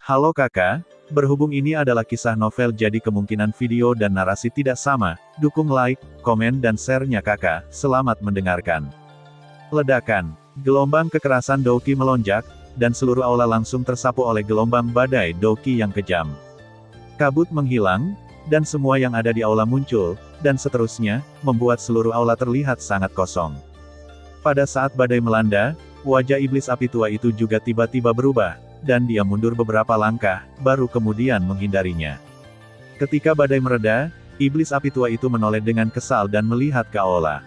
Halo kakak, berhubung ini adalah kisah novel jadi kemungkinan video dan narasi tidak sama, dukung like, komen dan share-nya kakak, selamat mendengarkan. Ledakan, gelombang kekerasan Douki melonjak, dan seluruh aula langsung tersapu oleh gelombang badai Douki yang kejam. Kabut menghilang, dan semua yang ada di aula muncul, dan seterusnya, membuat seluruh aula terlihat sangat kosong. Pada saat badai melanda, wajah iblis api tua itu juga tiba-tiba berubah, dan dia mundur beberapa langkah, baru kemudian menghindarinya. Ketika badai mereda, iblis api tua itu menoleh dengan kesal dan melihat ke aula.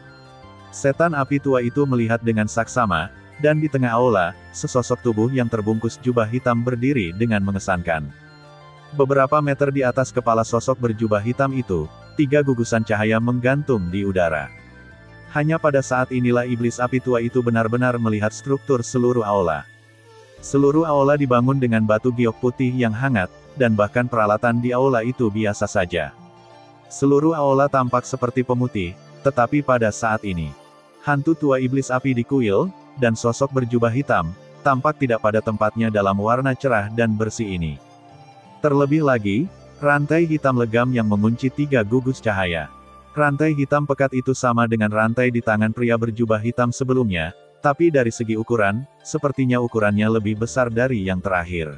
Setan api tua itu melihat dengan saksama, dan di tengah aula, sesosok tubuh yang terbungkus jubah hitam berdiri dengan mengesankan. Beberapa meter di atas kepala sosok berjubah hitam itu, 3 gugusan cahaya menggantung di udara. Hanya pada saat inilah iblis api tua itu benar-benar melihat struktur seluruh aula. Seluruh aula dibangun dengan batu giok putih yang hangat, dan bahkan peralatan di aula itu biasa saja. Seluruh aula tampak seperti pemutih, tetapi pada saat ini, hantu tua iblis api di kuil, dan sosok berjubah hitam, tampak tidak pada tempatnya dalam warna cerah dan bersih ini. Terlebih lagi, rantai hitam legam yang mengunci 3 gugus cahaya. Rantai hitam pekat itu sama dengan rantai di tangan pria berjubah hitam sebelumnya, tapi dari segi ukuran, sepertinya ukurannya lebih besar dari yang terakhir.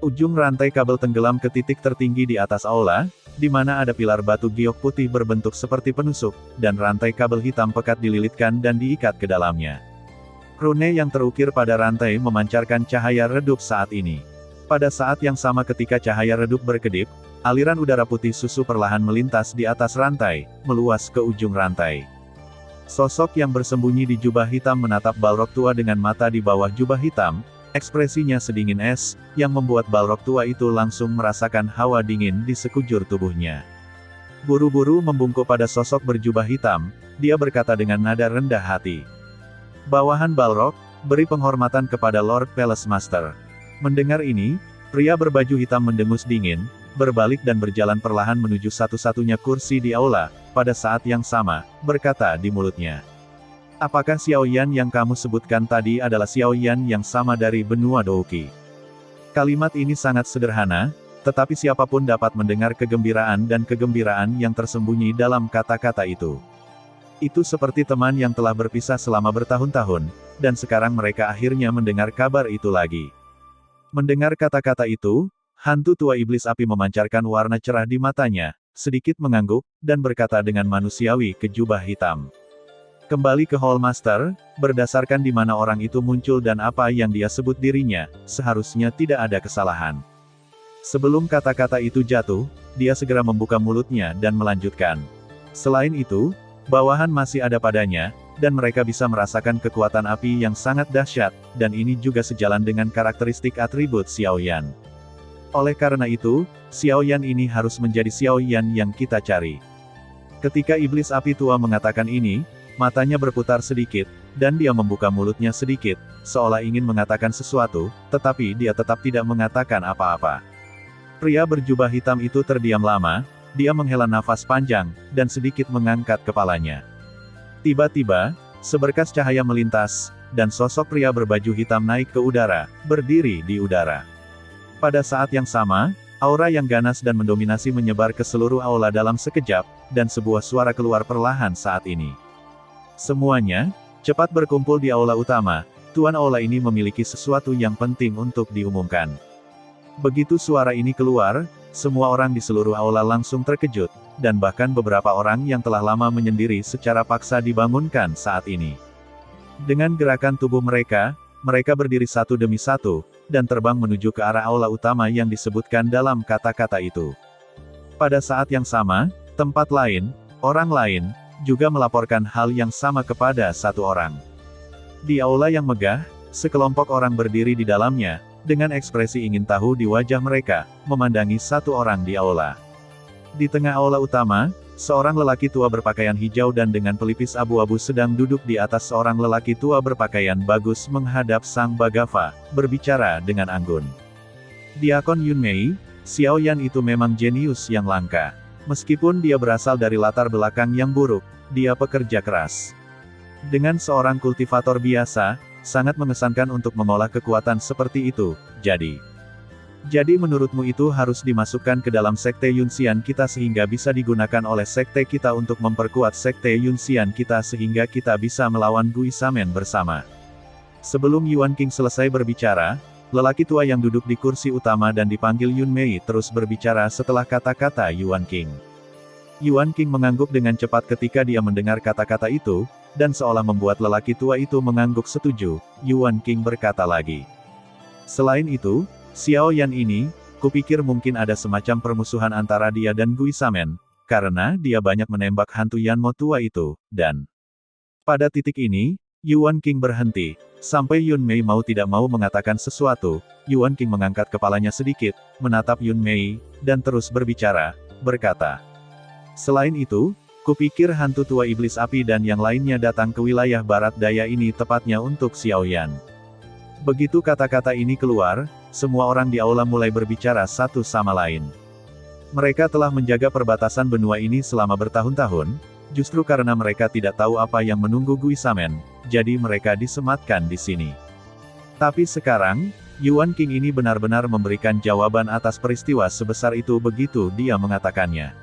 Ujung rantai kabel tenggelam ke titik tertinggi di atas aula, di mana ada pilar batu giok putih berbentuk seperti penusuk, dan rantai kabel hitam pekat dililitkan dan diikat ke dalamnya. Rune yang terukir pada rantai memancarkan cahaya redup saat ini. Pada saat yang sama ketika cahaya redup berkedip, aliran udara putih susu perlahan melintas di atas rantai, meluas ke ujung rantai. Sosok yang bersembunyi di jubah hitam menatap Balrog tua dengan mata di bawah jubah hitam, ekspresinya sedingin es, yang membuat Balrog tua itu langsung merasakan hawa dingin di sekujur tubuhnya. Buru-buru membungkuk pada sosok berjubah hitam, dia berkata dengan nada rendah hati. "Bawahan Balrog, beri penghormatan kepada Lord Palace Master." Mendengar ini, pria berbaju hitam mendengus dingin, berbalik dan berjalan perlahan menuju satu-satunya kursi di aula, pada saat yang sama, berkata di mulutnya. "Apakah Xiao Yan yang kamu sebutkan tadi adalah Xiao Yan yang sama dari benua Douki?" Kalimat ini sangat sederhana, tetapi siapapun dapat mendengar kegembiraan dan kegembiraan yang tersembunyi dalam kata-kata itu. Itu seperti teman yang telah berpisah selama bertahun-tahun, dan sekarang mereka akhirnya mendengar kabar itu lagi. Mendengar kata-kata itu, hantu tua iblis api memancarkan warna cerah di matanya, sedikit mengangguk, dan berkata dengan manusiawi ke jubah hitam. "Kembali ke Hall Master, berdasarkan di mana orang itu muncul dan apa yang dia sebut dirinya, seharusnya tidak ada kesalahan." Sebelum kata-kata itu jatuh, dia segera membuka mulutnya dan melanjutkan. "Selain itu, bawahan masih ada padanya, dan mereka bisa merasakan kekuatan api yang sangat dahsyat, dan ini juga sejalan dengan karakteristik atribut Xiao Yan. Oleh karena itu, Xiao Yan ini harus menjadi Xiao Yan yang kita cari." Ketika iblis api tua mengatakan ini, matanya berputar sedikit, dan dia membuka mulutnya sedikit, seolah ingin mengatakan sesuatu, tetapi dia tetap tidak mengatakan apa-apa. Pria berjubah hitam itu terdiam lama, dia menghela nafas panjang, dan sedikit mengangkat kepalanya. Tiba-tiba, seberkas cahaya melintas, dan sosok pria berbaju hitam naik ke udara, berdiri di udara. Pada saat yang sama, aura yang ganas dan mendominasi menyebar ke seluruh aula dalam sekejap, dan sebuah suara keluar perlahan saat ini. "Semuanya, cepat berkumpul di aula utama, tuan aula ini memiliki sesuatu yang penting untuk diumumkan." Begitu suara ini keluar, semua orang di seluruh aula langsung terkejut, dan bahkan beberapa orang yang telah lama menyendiri secara paksa dibangunkan saat ini. Dengan gerakan tubuh mereka, mereka berdiri satu demi satu, dan terbang menuju ke arah aula utama yang disebutkan dalam kata-kata itu. Pada saat yang sama, tempat lain, orang lain, juga melaporkan hal yang sama kepada satu orang. Di aula yang megah, sekelompok orang berdiri di dalamnya, dengan ekspresi ingin tahu di wajah mereka, memandangi satu orang di aula. Di tengah aula utama, seorang lelaki tua berpakaian hijau dan dengan pelipis abu-abu sedang duduk di atas seorang lelaki tua berpakaian bagus menghadap Sang Bhagava, berbicara dengan anggun. "Diakon Yunmei, Xiao Yan itu memang jenius yang langka. Meskipun dia berasal dari latar belakang yang buruk, dia pekerja keras. Dengan seorang kultivator biasa, sangat mengesankan untuk mengolah kekuatan seperti itu, jadi Jadi menurutmu itu harus dimasukkan ke dalam sekte Yunxian kita sehingga bisa digunakan oleh sekte kita untuk memperkuat sekte Yunxian kita sehingga kita bisa melawan Guisamen bersama. Sebelum Yuan King selesai berbicara, lelaki tua yang duduk di kursi utama dan dipanggil Yun Mei terus berbicara setelah kata-kata Yuan King. Yuan King mengangguk dengan cepat ketika dia mendengar kata-kata itu, dan seolah membuat lelaki tua itu mengangguk setuju. Yuan King berkata lagi. Selain itu, Xiao Yan ini, kupikir mungkin ada semacam permusuhan antara dia dan Guisamen, karena dia banyak menembak hantu Yanmo tua itu, dan pada titik ini, Yuan King berhenti, sampai Yun Mei mau tidak mau mengatakan sesuatu. Yuan King mengangkat kepalanya sedikit, menatap Yun Mei, dan terus berbicara, berkata. Selain itu, kupikir hantu tua iblis api dan yang lainnya datang ke wilayah barat daya ini tepatnya untuk Xiao Yan. Begitu kata-kata ini keluar, semua orang di aula mulai berbicara satu sama lain. Mereka telah menjaga perbatasan benua ini selama bertahun-tahun, justru karena mereka tidak tahu apa yang menunggu Guisamen, jadi mereka disematkan di sini. Tapi sekarang, Yuan King ini benar-benar memberikan jawaban atas peristiwa sebesar itu begitu dia mengatakannya.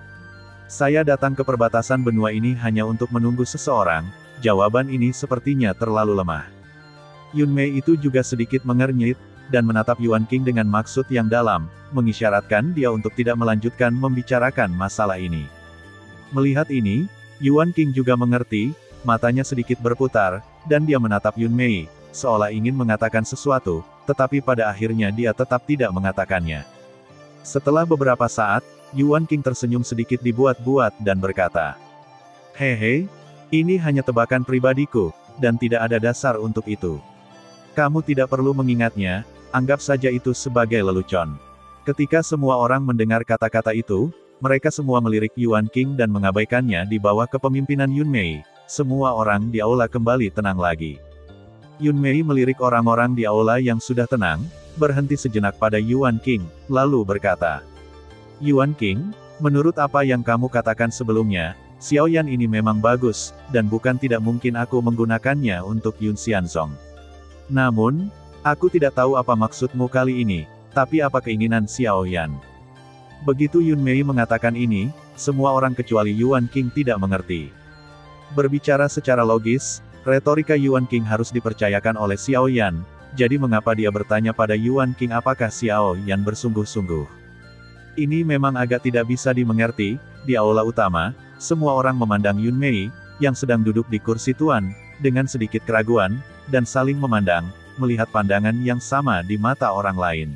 Saya datang ke perbatasan benua ini hanya untuk menunggu seseorang, jawaban ini sepertinya terlalu lemah. Yun Mei itu juga sedikit mengernyit, dan menatap Yuan King dengan maksud yang dalam, mengisyaratkan dia untuk tidak melanjutkan membicarakan masalah ini. Melihat ini, Yuan King juga mengerti, matanya sedikit berputar, dan dia menatap Yun Mei, seolah ingin mengatakan sesuatu, tetapi pada akhirnya dia tetap tidak mengatakannya. Setelah beberapa saat, Yuan King tersenyum sedikit dibuat-buat dan berkata, "Hehe, ini hanya tebakan pribadiku, dan tidak ada dasar untuk itu. Kamu tidak perlu mengingatnya, anggap saja itu sebagai lelucon." Ketika semua orang mendengar kata-kata itu, mereka semua melirik Yuan King dan mengabaikannya di bawah kepemimpinan Yun Mei. Semua orang di aula kembali tenang lagi. Yun Mei melirik orang-orang di aula yang sudah tenang, berhenti sejenak pada Yuan King, lalu berkata, "Yuan King, menurut apa yang kamu katakan sebelumnya, Xiao Yan ini memang bagus, dan bukan tidak mungkin aku menggunakannya untuk Yun Xianzong. Namun, aku tidak tahu apa maksudmu kali ini, tapi apa keinginan Xiao Yan?" Begitu Yun Mei mengatakan ini, semua orang kecuali Yuan King tidak mengerti. Berbicara secara logis, retorika Yuan King harus dipercayakan oleh Xiao Yan, jadi mengapa dia bertanya pada Yuan King apakah Xiao Yan bersungguh-sungguh? Ini memang agak tidak bisa dimengerti. Di aula utama, semua orang memandang Yun Mei, yang sedang duduk di kursi tuan, dengan sedikit keraguan, dan saling memandang, melihat pandangan yang sama di mata orang lain.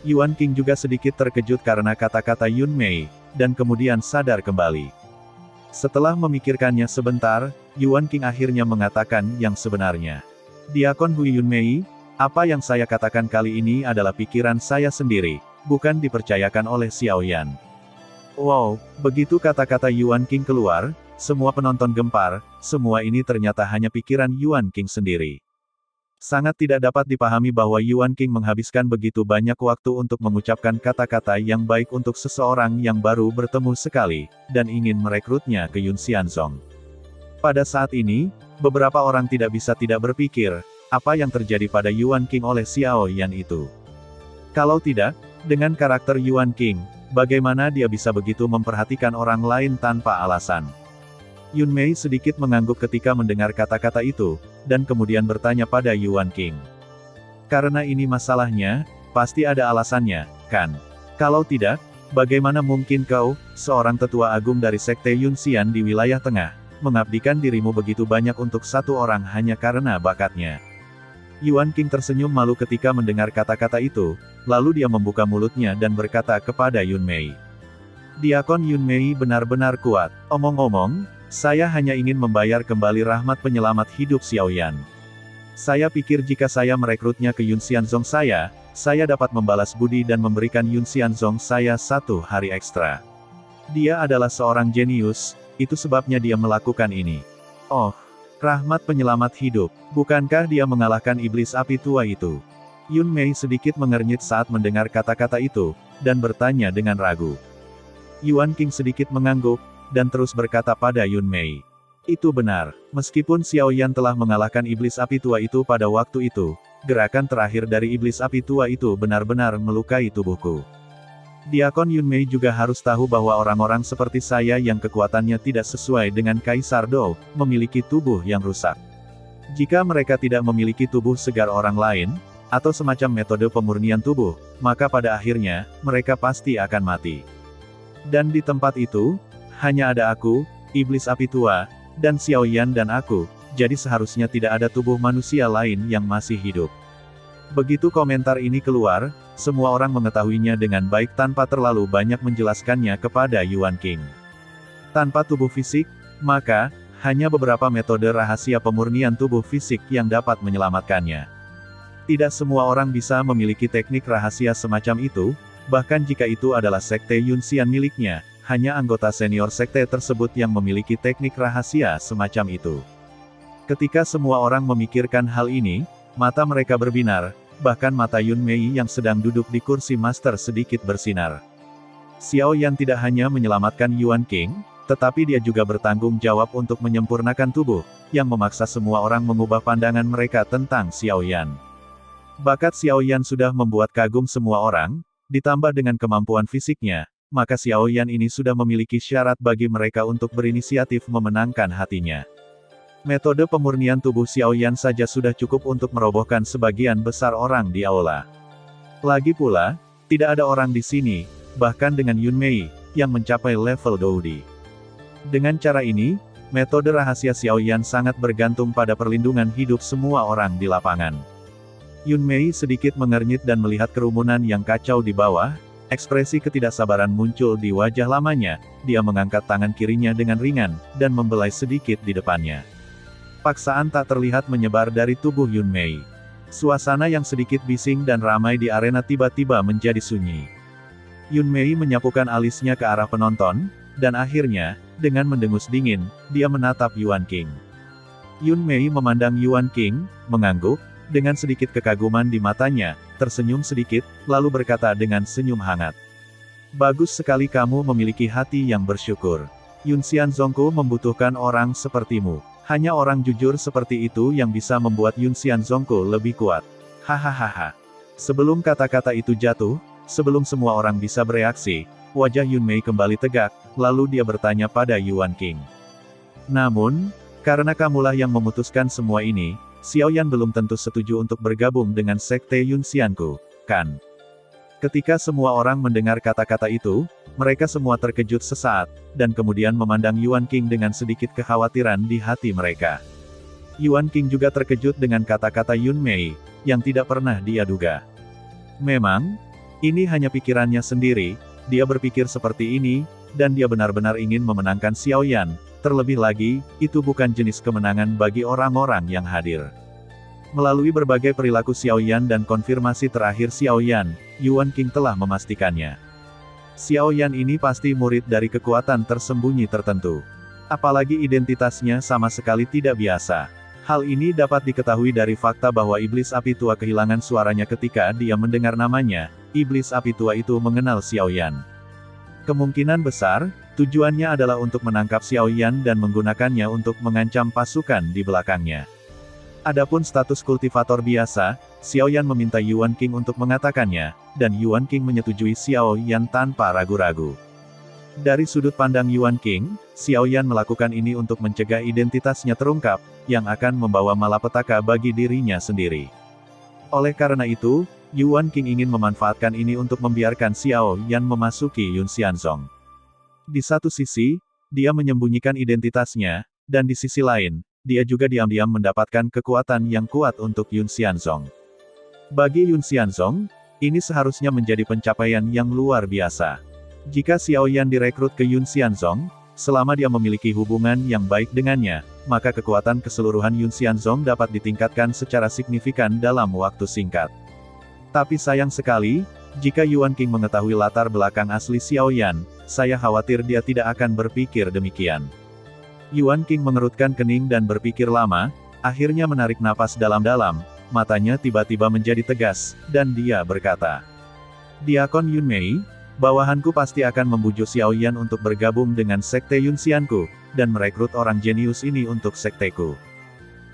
Yuan King juga sedikit terkejut karena kata-kata Yun Mei, dan kemudian sadar kembali. Setelah memikirkannya sebentar, Yuan King akhirnya mengatakan yang sebenarnya. "Diakon Hui Yun Mei, apa yang saya katakan kali ini adalah pikiran saya sendiri, bukan dipercayakan oleh Xiao Yan." Wow, begitu kata-kata Yuan King keluar, semua penonton gempar, semua ini ternyata hanya pikiran Yuan King sendiri. Sangat tidak dapat dipahami bahwa Yuan King menghabiskan begitu banyak waktu untuk mengucapkan kata-kata yang baik untuk seseorang yang baru bertemu sekali, dan ingin merekrutnya ke Yun Xianzong. Pada saat ini, beberapa orang tidak bisa tidak berpikir, apa yang terjadi pada Yuan King oleh Xiao Yan itu. Kalau tidak, dengan karakter Yuan King, bagaimana dia bisa begitu memperhatikan orang lain tanpa alasan? Yun Mei sedikit mengangguk ketika mendengar kata-kata itu, dan kemudian bertanya pada Yuan King. "Karena ini masalahnya, pasti ada alasannya, kan? Kalau tidak, bagaimana mungkin kau, seorang tetua agung dari sekte Yunxian di wilayah tengah, mengabdikan dirimu begitu banyak untuk satu orang hanya karena bakatnya?" Yuan King tersenyum malu ketika mendengar kata-kata itu, lalu dia membuka mulutnya dan berkata kepada Yun Mei. "Diakon Yun Mei benar-benar kuat. Omong-omong, saya hanya ingin membayar kembali rahmat penyelamat hidup Xiao Yan. Saya pikir jika saya merekrutnya ke Yun Xianzong saya dapat membalas budi dan memberikan Yun Xianzong saya 1 hari ekstra. Dia adalah seorang jenius, itu sebabnya dia melakukan ini." "Oh, rahmat penyelamat hidup, bukankah dia mengalahkan iblis api tua itu?" Yun Mei sedikit mengernyit saat mendengar kata-kata itu, dan bertanya dengan ragu. Yuan King sedikit mengangguk, dan terus berkata pada Yun Mei. "Itu benar, meskipun Xiao Yan telah mengalahkan iblis api tua itu pada waktu itu, gerakan terakhir dari iblis api tua itu benar-benar melukai tubuhku. Diakon Yunmei juga harus tahu bahwa orang-orang seperti saya yang kekuatannya tidak sesuai dengan Kaisar Dou, memiliki tubuh yang rusak. Jika mereka tidak memiliki tubuh segar orang lain, atau semacam metode pemurnian tubuh, maka pada akhirnya, mereka pasti akan mati. Dan di tempat itu, hanya ada aku, iblis api tua, dan Xiao Yan dan aku, jadi seharusnya tidak ada tubuh manusia lain yang masih hidup. Begitu komentar ini keluar, semua orang mengetahuinya dengan baik tanpa terlalu banyak menjelaskannya kepada Yuan King. Tanpa tubuh fisik, maka, hanya beberapa metode rahasia pemurnian tubuh fisik yang dapat menyelamatkannya. Tidak semua orang bisa memiliki teknik rahasia semacam itu, bahkan jika itu adalah sekte Yunxian miliknya, hanya anggota senior sekte tersebut yang memiliki teknik rahasia semacam itu. Ketika semua orang memikirkan hal ini, mata mereka berbinar, bahkan mata Yunmei yang sedang duduk di kursi master sedikit bersinar. Xiao Yan tidak hanya menyelamatkan Yuan King, tetapi dia juga bertanggung jawab untuk menyempurnakan tubuh, yang memaksa semua orang mengubah pandangan mereka tentang Xiao Yan. Bakat Xiao Yan sudah membuat kagum semua orang, ditambah dengan kemampuan fisiknya, maka Xiao Yan ini sudah memiliki syarat bagi mereka untuk berinisiatif memenangkan hatinya. Metode pemurnian tubuh Xiao Yan saja sudah cukup untuk merobohkan sebagian besar orang di aula. Lagi pula, tidak ada orang di sini, bahkan dengan Yunmei, yang mencapai level Doudi. Dengan cara ini, metode rahasia Xiao Yan sangat bergantung pada perlindungan hidup semua orang di lapangan. Yunmei sedikit mengernyit dan melihat kerumunan yang kacau di bawah, ekspresi ketidaksabaran muncul di wajah lamanya, dia mengangkat tangan kirinya dengan ringan, dan membelai sedikit di depannya. Paksaan tak terlihat menyebar dari tubuh Yunmei. Suasana yang sedikit bising dan ramai di arena tiba-tiba menjadi sunyi. Yunmei menyapukan alisnya ke arah penonton, dan akhirnya, dengan mendengus dingin, dia menatap Yuan King. Yunmei memandang Yuan King, mengangguk, dengan sedikit kekaguman di matanya, tersenyum sedikit, lalu berkata dengan senyum hangat. Bagus sekali kamu memiliki hati yang bersyukur. Yunxian Zongku membutuhkan orang sepertimu. Hanya orang jujur seperti itu yang bisa membuat Yunxian Zongku lebih kuat. Hahaha. Sebelum kata-kata itu jatuh, sebelum semua orang bisa bereaksi, wajah Yunmei kembali tegak, lalu dia bertanya pada Yuan King. Namun, karena kamulah yang memutuskan semua ini, Xiao Yan belum tentu setuju untuk bergabung dengan sekte Yunxianku, kan? Ketika semua orang mendengar kata-kata itu, mereka semua terkejut sesaat, dan kemudian memandang Yuan King dengan sedikit kekhawatiran di hati mereka. Yuan King juga terkejut dengan kata-kata Yunmei, yang tidak pernah dia duga. Memang, ini hanya pikirannya sendiri, dia berpikir seperti ini, dan dia benar-benar ingin memenangkan Xiao Yan. Terlebih lagi, itu bukan jenis kemenangan bagi orang-orang yang hadir. Melalui berbagai perilaku Xiao Yan dan konfirmasi terakhir Xiao Yan, Yuan King telah memastikannya. Xiao Yan ini pasti murid dari kekuatan tersembunyi tertentu. Apalagi identitasnya sama sekali tidak biasa. Hal ini dapat diketahui dari fakta bahwa iblis api tua kehilangan suaranya ketika dia mendengar namanya. Iblis api tua itu mengenal Xiao Yan. Kemungkinan besar, tujuannya adalah untuk menangkap Xiao Yan dan menggunakannya untuk mengancam pasukan di belakangnya. Adapun status kultivator biasa, Xiao Yan meminta Yuan King untuk mengatakannya, dan Yuan King menyetujui Xiao Yan tanpa ragu-ragu. Dari sudut pandang Yuan King, Xiao Yan melakukan ini untuk mencegah identitasnya terungkap, yang akan membawa malapetaka bagi dirinya sendiri. Oleh karena itu, Yuan King ingin memanfaatkan ini untuk membiarkan Xiao Yan memasuki Yunxianzong. Di satu sisi, dia menyembunyikan identitasnya, dan di sisi lain, dia juga diam-diam mendapatkan kekuatan yang kuat untuk Yunxianzong. Bagi Yunxianzong, ini seharusnya menjadi pencapaian yang luar biasa. Jika Xiao Yan direkrut ke Yunxianzong, selama dia memiliki hubungan yang baik dengannya, maka kekuatan keseluruhan Yunxianzong dapat ditingkatkan secara signifikan dalam waktu singkat. Tapi sayang sekali, jika Yuan King mengetahui latar belakang asli Xiao Yan, saya khawatir dia tidak akan berpikir demikian. Yuan King mengerutkan kening dan berpikir lama, akhirnya menarik napas dalam-dalam, matanya tiba-tiba menjadi tegas, dan dia berkata, Diakon Yunmei, bawahanku pasti akan membujuk Xiao Yan untuk bergabung dengan sekte Yunxianku, dan merekrut orang jenius ini untuk sekteku.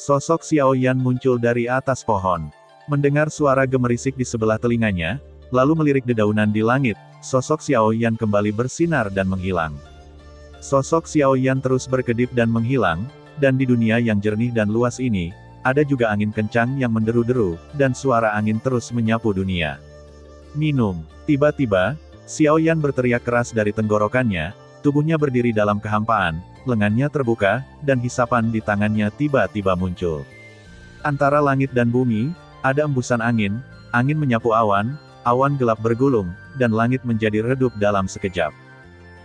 Sosok Xiao Yan muncul dari atas pohon. Mendengar suara gemerisik di sebelah telinganya, lalu melirik dedaunan di langit, sosok Xiao Yan kembali bersinar dan menghilang. Sosok Xiao Yan terus berkedip dan menghilang, dan di dunia yang jernih dan luas ini, ada juga angin kencang yang menderu-deru, dan suara angin terus menyapu dunia. Minum. Tiba-tiba, Xiao Yan berteriak keras dari tenggorokannya, tubuhnya berdiri dalam kehampaan, lengannya terbuka, dan hisapan di tangannya tiba-tiba muncul. Antara langit dan bumi, ada embusan angin, angin menyapu awan, awan gelap bergulung, dan langit menjadi redup dalam sekejap.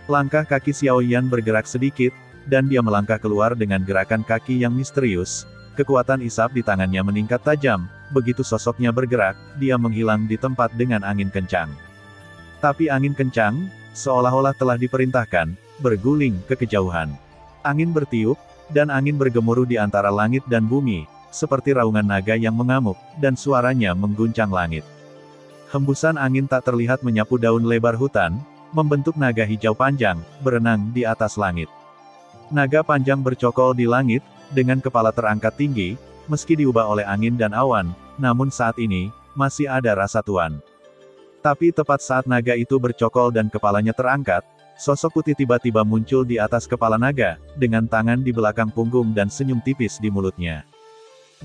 Langkah kaki Xiao Yan bergerak sedikit, dan dia melangkah keluar dengan gerakan kaki yang misterius, kekuatan isap di tangannya meningkat tajam, begitu sosoknya bergerak, dia menghilang di tempat dengan angin kencang. Tapi angin kencang, seolah-olah telah diperintahkan, berguling ke kejauhan. Angin bertiup, dan angin bergemuruh di antara langit dan bumi, seperti raungan naga yang mengamuk, dan suaranya mengguncang langit. Hembusan angin tak terlihat menyapu daun lebar hutan, membentuk naga hijau panjang, berenang di atas langit. Naga panjang bercokol di langit, dengan kepala terangkat tinggi, meski diubah oleh angin dan awan, namun saat ini, masih ada rasa tuan. Tapi tepat saat naga itu bercokol dan kepalanya terangkat, sosok putih tiba-tiba muncul di atas kepala naga, dengan tangan di belakang punggung dan senyum tipis di mulutnya.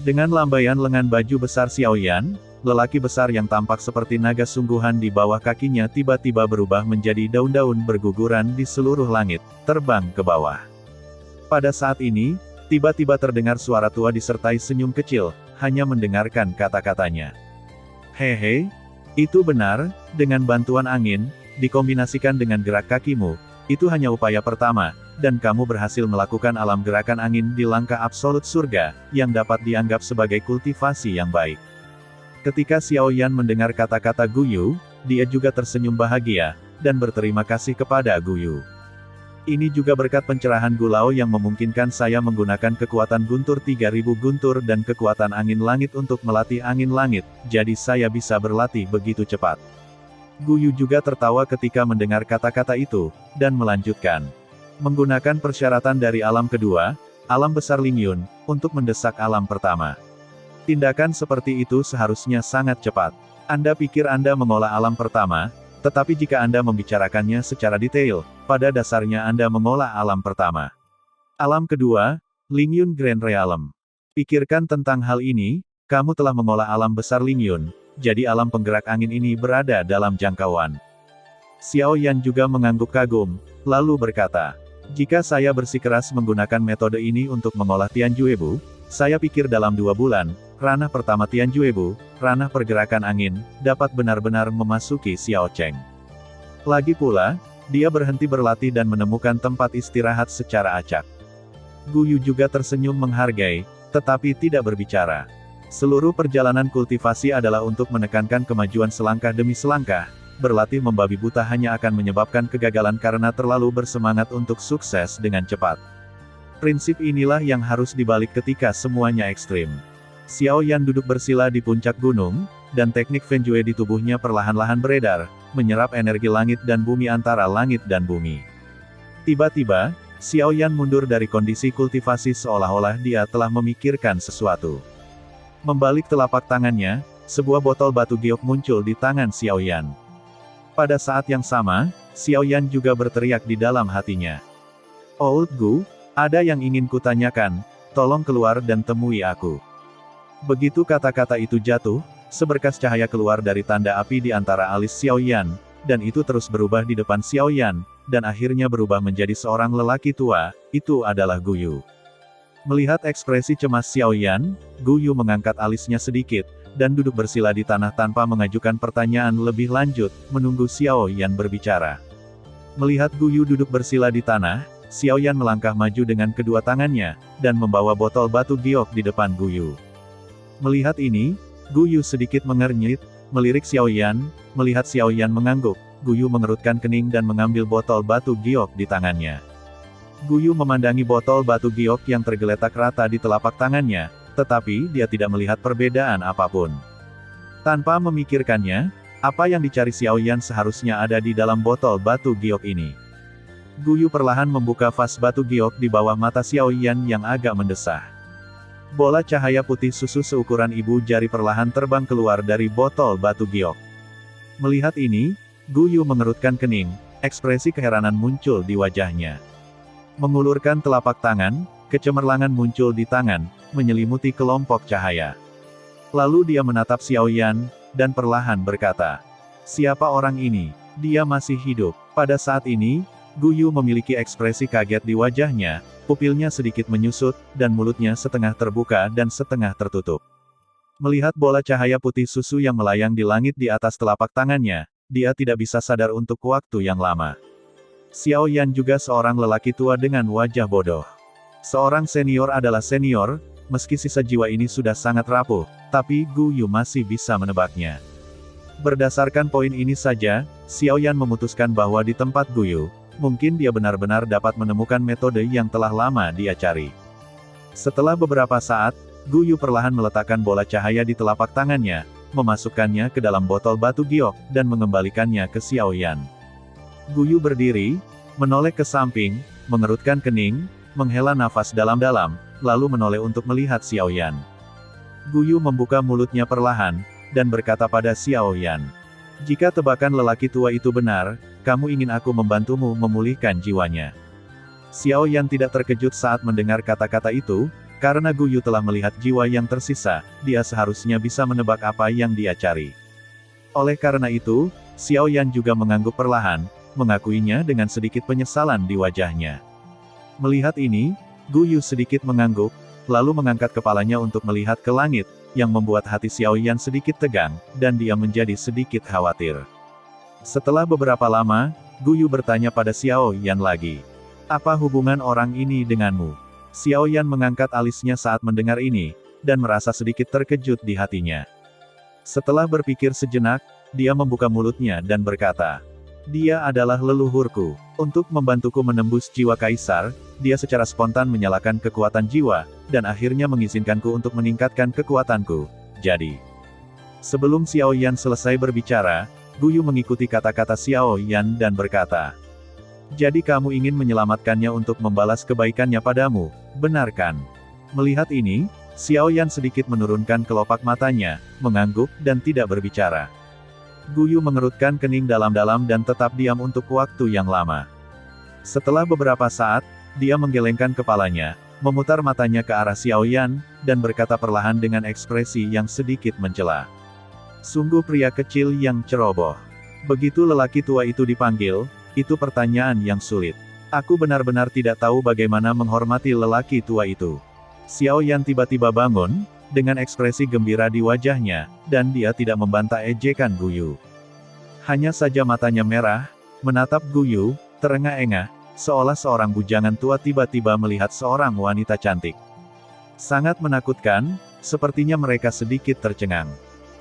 Dengan lambaian lengan baju besar Xiao Yan, lelaki besar yang tampak seperti naga sungguhan di bawah kakinya tiba-tiba berubah menjadi daun-daun berguguran di seluruh langit, terbang ke bawah. Pada saat ini, tiba-tiba terdengar suara tua disertai senyum kecil, hanya mendengarkan kata-katanya. Hehe, itu benar, dengan bantuan angin, dikombinasikan dengan gerak kakimu, itu hanya upaya pertama, dan kamu berhasil melakukan alam gerakan angin di langkah absolut surga, yang dapat dianggap sebagai kultivasi yang baik. Ketika Xiao Yan mendengar kata-kata Guyu, dia juga tersenyum bahagia, dan berterima kasih kepada Guyu. Ini juga berkat pencerahan Gulao yang memungkinkan saya menggunakan kekuatan guntur 3000 guntur dan kekuatan angin langit untuk melatih angin langit, jadi saya bisa berlatih begitu cepat. Guyu juga tertawa ketika mendengar kata-kata itu, dan melanjutkan. Menggunakan persyaratan dari alam kedua, alam besar Lingyun, untuk mendesak alam pertama. Tindakan seperti itu seharusnya sangat cepat. Anda pikir Anda mengolah alam pertama, tetapi jika Anda membicarakannya secara detail, pada dasarnya Anda mengolah alam pertama. Alam kedua, Lingyun Grand Realm. Pikirkan tentang hal ini, kamu telah mengolah alam besar Lingyun, jadi alam penggerak angin ini berada dalam jangkauan. Xiao Yan juga mengangguk kagum, lalu berkata, jika saya bersikeras menggunakan metode ini untuk mengolah Tianjuebu, saya pikir dalam 2 bulan, ranah pertama Tianjuebu, ranah pergerakan angin, dapat benar-benar memasuki Xiao Cheng. Lagi pula, dia berhenti berlatih dan menemukan tempat istirahat secara acak. Guyu juga tersenyum menghargai, tetapi tidak berbicara. Seluruh perjalanan kultivasi adalah untuk menekankan kemajuan selangkah demi selangkah, berlatih membabi buta hanya akan menyebabkan kegagalan karena terlalu bersemangat untuk sukses dengan cepat. Prinsip inilah yang harus dibalik ketika semuanya ekstrim. Xiao Yan duduk bersila di puncak gunung, dan teknik Fengjue di tubuhnya perlahan-lahan beredar, menyerap energi langit dan bumi antara langit dan bumi. Tiba-tiba, Xiao Yan mundur dari kondisi kultivasi seolah-olah dia telah memikirkan sesuatu. Membalik telapak tangannya, sebuah botol batu giok muncul di tangan Xiao Yan. Pada saat yang sama, Xiao Yan juga berteriak di dalam hatinya. Old Gu, ada yang ingin kutanyakan, tolong keluar dan temui aku. Begitu kata-kata itu jatuh, seberkas cahaya keluar dari tanda api di antara alis Xiao Yan, dan itu terus berubah di depan Xiao Yan, dan akhirnya berubah menjadi seorang lelaki tua, itu adalah Guyu. Melihat ekspresi cemas Xiao Yan, Guyu mengangkat alisnya sedikit, dan duduk bersila di tanah tanpa mengajukan pertanyaan lebih lanjut, menunggu Xiao Yan berbicara. Melihat Guyu duduk bersila di tanah, Xiao Yan melangkah maju dengan kedua tangannya, dan membawa botol batu giok di depan Guyu. Melihat ini, Guyu sedikit mengernyit, melirik Xiao Yan, melihat Xiao Yan mengangguk, Guyu mengerutkan kening dan mengambil botol batu giok di tangannya. Guyu memandangi botol batu giok yang tergeletak rata di telapak tangannya, tetapi dia tidak melihat perbedaan apapun. Tanpa memikirkannya, apa yang dicari Xiao Yan seharusnya ada di dalam botol batu giok ini. Guyu perlahan membuka vas batu giok di bawah mata Xiao Yan yang agak mendesah. Bola cahaya putih susu seukuran ibu jari perlahan terbang keluar dari botol batu giok. Melihat ini, Gu Yu mengerutkan kening, ekspresi keheranan muncul di wajahnya. Mengulurkan telapak tangan, kecemerlangan muncul di tangan, menyelimuti kelompok cahaya. Lalu dia menatap Xiao Yan, dan perlahan berkata, "Siapa orang ini? Dia masih hidup." Pada saat ini, Gu Yu memiliki ekspresi kaget di wajahnya, pupilnya sedikit menyusut, dan mulutnya setengah terbuka dan setengah tertutup. Melihat bola cahaya putih susu yang melayang di langit di atas telapak tangannya, dia tidak bisa sadar untuk waktu yang lama. Xiao Yan juga seorang lelaki tua dengan wajah bodoh. Seorang senior adalah senior, meski sisa jiwa ini sudah sangat rapuh, tapi Gu Yu masih bisa menebaknya. Berdasarkan poin ini saja, Xiao Yan memutuskan bahwa di tempat Gu Yu, mungkin dia benar-benar dapat menemukan metode yang telah lama dia cari. Setelah beberapa saat, Gu Yu perlahan meletakkan bola cahaya di telapak tangannya, memasukkannya ke dalam botol batu giok, dan mengembalikannya ke Xiao Yan. Gu Yu berdiri, menoleh ke samping, mengerutkan kening, menghela nafas dalam-dalam, lalu menoleh untuk melihat Xiao Yan. Gu Yu membuka mulutnya perlahan, dan berkata pada Xiao Yan, "Jika tebakan lelaki tua itu benar, kamu ingin aku membantumu memulihkan jiwanya." Xiao Yan tidak terkejut saat mendengar kata-kata itu, karena Gu Yu telah melihat jiwa yang tersisa, dia seharusnya bisa menebak apa yang dia cari. Oleh karena itu, Xiao Yan juga mengangguk perlahan, mengakuinya dengan sedikit penyesalan di wajahnya. Melihat ini, Gu Yu sedikit mengangguk, lalu mengangkat kepalanya untuk melihat ke langit, yang membuat hati Xiao Yan sedikit tegang, dan dia menjadi sedikit khawatir. Setelah beberapa lama, Gu Yu bertanya pada Xiao Yan lagi, "Apa hubungan orang ini denganmu?" Xiao Yan mengangkat alisnya saat mendengar ini, dan merasa sedikit terkejut di hatinya. Setelah berpikir sejenak, dia membuka mulutnya dan berkata, "Dia adalah leluhurku. Untuk membantuku menembus jiwa kaisar, dia secara spontan menyalakan kekuatan jiwa, dan akhirnya mengizinkanku untuk meningkatkan kekuatanku. Jadi..." Sebelum Xiao Yan selesai berbicara, Gu Yu mengikuti kata-kata Xiao Yan dan berkata, "Jadi kamu ingin menyelamatkannya untuk membalas kebaikannya padamu, benar kan?" Melihat ini, Xiao Yan sedikit menurunkan kelopak matanya, mengangguk, dan tidak berbicara. Gu Yu mengerutkan kening dalam-dalam dan tetap diam untuk waktu yang lama. Setelah beberapa saat, dia menggelengkan kepalanya, memutar matanya ke arah Xiao Yan, dan berkata perlahan dengan ekspresi yang sedikit mencela, "Sungguh pria kecil yang ceroboh." Begitu lelaki tua itu dipanggil, itu pertanyaan yang sulit. Aku benar-benar tidak tahu bagaimana menghormati lelaki tua itu. Xiao Yan tiba-tiba bangun, dengan ekspresi gembira di wajahnya, dan dia tidak membantah ejekan Gu Yu. Hanya saja matanya merah, menatap Gu Yu, terengah-engah, seolah seorang bujangan tua tiba-tiba melihat seorang wanita cantik. Sangat menakutkan, sepertinya mereka sedikit tercengang.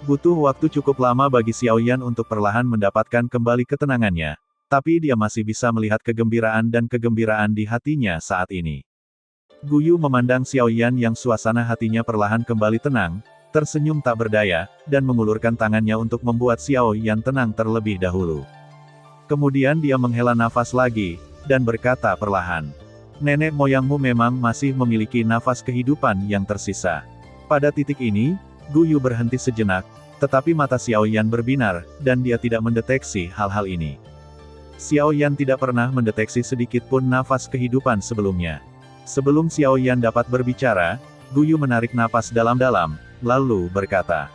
Butuh waktu cukup lama bagi Xiao Yan untuk perlahan mendapatkan kembali ketenangannya, tapi dia masih bisa melihat kegembiraan dan kegembiraan di hatinya saat ini. Gu Yu memandang Xiao Yan yang suasana hatinya perlahan kembali tenang, tersenyum tak berdaya, dan mengulurkan tangannya untuk membuat Xiao Yan tenang terlebih dahulu. Kemudian dia menghela nafas lagi, dan berkata perlahan, "Nenek moyangmu memang masih memiliki nafas kehidupan yang tersisa." Pada titik ini, Gu Yu berhenti sejenak, tetapi mata Xiao Yan berbinar, dan dia tidak mendeteksi hal-hal ini. Xiao Yan tidak pernah mendeteksi sedikit pun nafas kehidupan sebelumnya. Sebelum Xiao Yan dapat berbicara, Gu Yu menarik napas dalam-dalam, lalu berkata,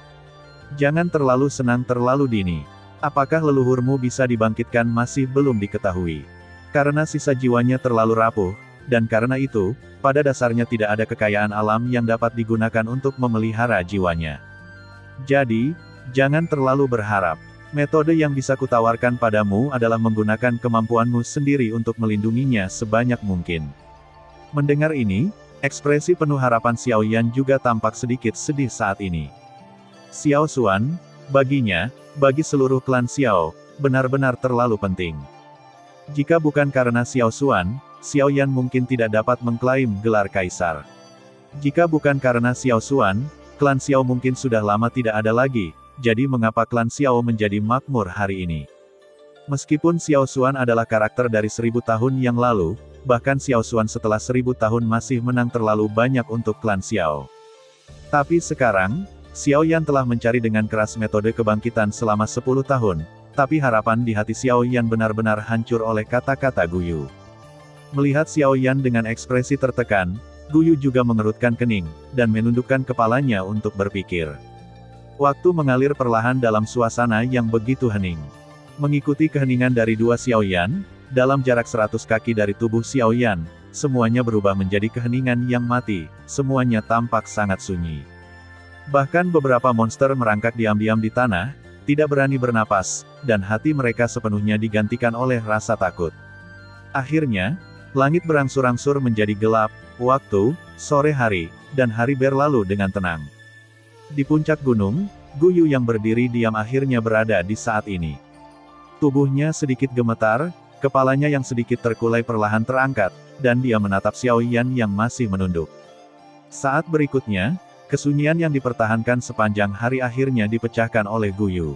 "Jangan terlalu senang terlalu dini. Apakah leluhurmu bisa dibangkitkan masih belum diketahui. Karena sisa jiwanya terlalu rapuh, dan karena itu, pada dasarnya tidak ada kekayaan alam yang dapat digunakan untuk memelihara jiwanya. Jadi, jangan terlalu berharap. Metode yang bisa kutawarkan padamu adalah menggunakan kemampuanmu sendiri untuk melindunginya sebanyak mungkin." Mendengar ini, ekspresi penuh harapan Xiao Yan juga tampak sedikit sedih saat ini. Xiao Xuan, baginya, bagi seluruh klan Xiao, benar-benar terlalu penting. Jika bukan karena Xiao Xuan, Xiao Yan mungkin tidak dapat mengklaim gelar kaisar. Jika bukan karena Xiao Xuan, klan Xiao mungkin sudah lama tidak ada lagi, jadi mengapa klan Xiao menjadi makmur hari ini? Meskipun Xiao Xuan adalah karakter dari 1000 tahun yang lalu, bahkan Xiao Xuan setelah 1000 tahun masih menang terlalu banyak untuk klan Xiao. Tapi sekarang, Xiao Yan telah mencari dengan keras metode kebangkitan selama 10 tahun, tapi harapan di hati Xiao Yan benar-benar hancur oleh kata-kata Gu Yu. Melihat Xiao Yan dengan ekspresi tertekan, Gu Yu juga mengerutkan kening, dan menundukkan kepalanya untuk berpikir. Waktu mengalir perlahan dalam suasana yang begitu hening. Mengikuti keheningan dari dua Xiao Yan, dalam jarak 100 kaki dari tubuh Xiao Yan, semuanya berubah menjadi keheningan yang mati, semuanya tampak sangat sunyi. Bahkan beberapa monster merangkak diam-diam di tanah, tidak berani bernapas, dan hati mereka sepenuhnya digantikan oleh rasa takut. Akhirnya, langit berangsur-angsur menjadi gelap, waktu, sore hari, dan hari berlalu dengan tenang. Di puncak gunung, Gu Yu yang berdiri diam akhirnya berada di saat ini. Tubuhnya sedikit gemetar, kepalanya yang sedikit terkulai perlahan terangkat, dan dia menatap Xiao Yan yang masih menunduk. Saat berikutnya, kesunyian yang dipertahankan sepanjang hari akhirnya dipecahkan oleh Gu Yu.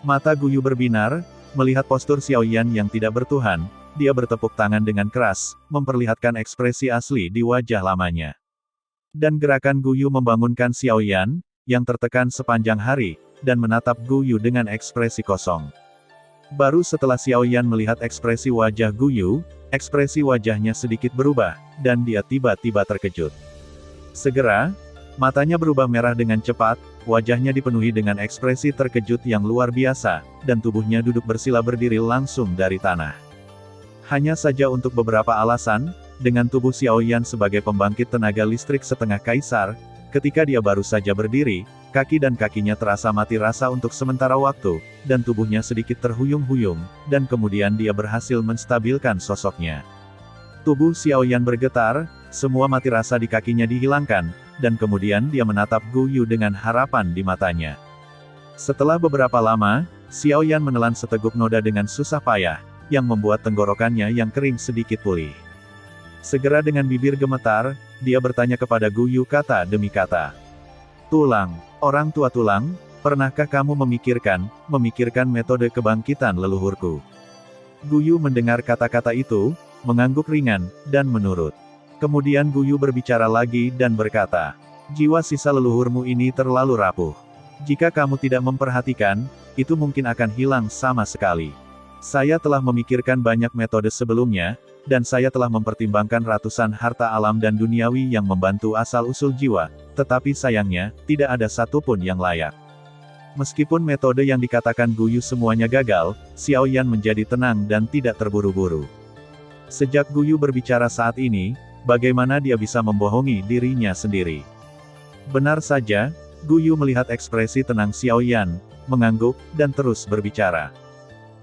Mata Gu Yu berbinar, melihat postur Xiao Yan yang tidak bertuhan, dia bertepuk tangan dengan keras, memperlihatkan ekspresi asli di wajah lamanya. Dan gerakan Gu Yu membangunkan Xiao Yan, yang tertekan sepanjang hari, dan menatap Gu Yu dengan ekspresi kosong. Baru setelah Xiao Yan melihat ekspresi wajah Gu Yu, ekspresi wajahnya sedikit berubah, dan dia tiba-tiba terkejut. Segera, matanya berubah merah dengan cepat, wajahnya dipenuhi dengan ekspresi terkejut yang luar biasa, dan tubuhnya duduk bersila berdiri langsung dari tanah. Hanya saja untuk beberapa alasan, dengan tubuh Xiao Yan sebagai pembangkit tenaga listrik setengah kaisar, ketika dia baru saja berdiri, kaki dan kakinya terasa mati rasa untuk sementara waktu, dan tubuhnya sedikit terhuyung-huyung, dan kemudian dia berhasil menstabilkan sosoknya. Tubuh Xiao Yan bergetar, semua mati rasa di kakinya dihilangkan, dan kemudian dia menatap Gu Yu dengan harapan di matanya. Setelah beberapa lama, Xiao Yan menelan seteguk noda dengan susah payah, yang membuat tenggorokannya yang kering sedikit pulih. Segera dengan bibir gemetar, dia bertanya kepada Gu Yu kata demi kata. Tulang, orang tua tulang, pernahkah kamu memikirkan metode kebangkitan leluhurku? Gu Yu mendengar kata-kata itu, mengangguk ringan, dan menurut. Kemudian Gu Yu berbicara lagi dan berkata, jiwa sisa leluhurmu ini terlalu rapuh. Jika kamu tidak memperhatikan, itu mungkin akan hilang sama sekali. Saya telah memikirkan banyak metode sebelumnya, dan saya telah mempertimbangkan ratusan harta alam dan duniawi yang membantu asal-usul jiwa, tetapi sayangnya, tidak ada satupun yang layak. Meskipun metode yang dikatakan Gu Yu semuanya gagal, Xiao Yan menjadi tenang dan tidak terburu-buru. Sejak Gu Yu berbicara saat ini, bagaimana dia bisa membohongi dirinya sendiri? Benar saja, Gu Yu melihat ekspresi tenang Xiao Yan, mengangguk, dan terus berbicara.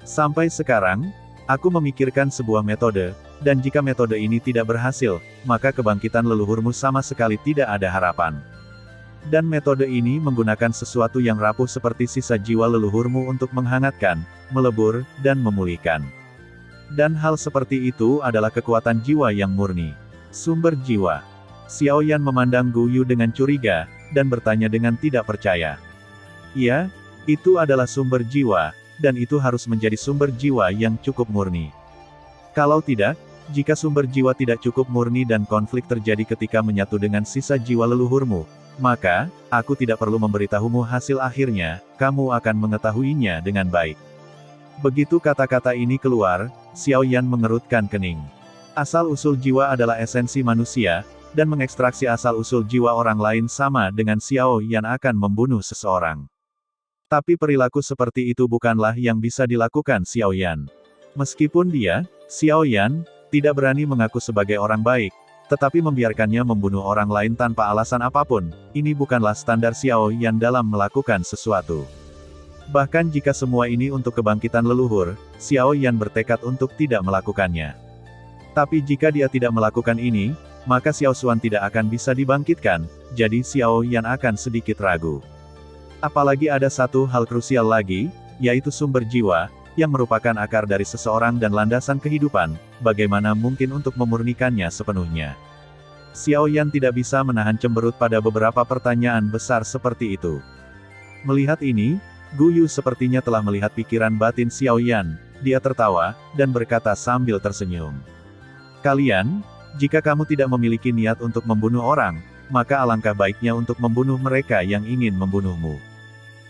Sampai sekarang, aku memikirkan sebuah metode, dan jika metode ini tidak berhasil, maka kebangkitan leluhurmu sama sekali tidak ada harapan. Dan metode ini menggunakan sesuatu yang rapuh seperti sisa jiwa leluhurmu untuk menghangatkan, melebur, dan memulihkan. Dan hal seperti itu adalah kekuatan jiwa yang murni. Sumber jiwa. Xiao Yan memandang Gu Yu dengan curiga, dan bertanya dengan tidak percaya. Ya, itu adalah sumber jiwa, dan itu harus menjadi sumber jiwa yang cukup murni. Kalau tidak, jika sumber jiwa tidak cukup murni dan konflik terjadi ketika menyatu dengan sisa jiwa leluhurmu, maka, aku tidak perlu memberitahumu hasil akhirnya, kamu akan mengetahuinya dengan baik. Begitu kata-kata ini keluar, Xiao Yan mengerutkan kening. Asal-usul jiwa adalah esensi manusia, dan mengekstraksi asal-usul jiwa orang lain sama dengan Xiao Yan akan membunuh seseorang. Tapi perilaku seperti itu bukanlah yang bisa dilakukan Xiao Yan. Meskipun dia, Xiao Yan, tidak berani mengaku sebagai orang baik, tetapi membiarkannya membunuh orang lain tanpa alasan apapun, ini bukanlah standar Xiao Yan dalam melakukan sesuatu. Bahkan jika semua ini untuk kebangkitan leluhur, Xiao Yan bertekad untuk tidak melakukannya. Tapi jika dia tidak melakukan ini, maka Xiao Xuan tidak akan bisa dibangkitkan, jadi Xiao Yan akan sedikit ragu. Apalagi ada satu hal krusial lagi, yaitu sumber jiwa, yang merupakan akar dari seseorang dan landasan kehidupan, bagaimana mungkin untuk memurnikannya sepenuhnya. Xiao Yan tidak bisa menahan cemberut pada beberapa pertanyaan besar seperti itu. Melihat ini, Gu Yu sepertinya telah melihat pikiran batin Xiao Yan, dia tertawa, dan berkata sambil tersenyum. Kalian, jika kamu tidak memiliki niat untuk membunuh orang, maka alangkah baiknya untuk membunuh mereka yang ingin membunuhmu.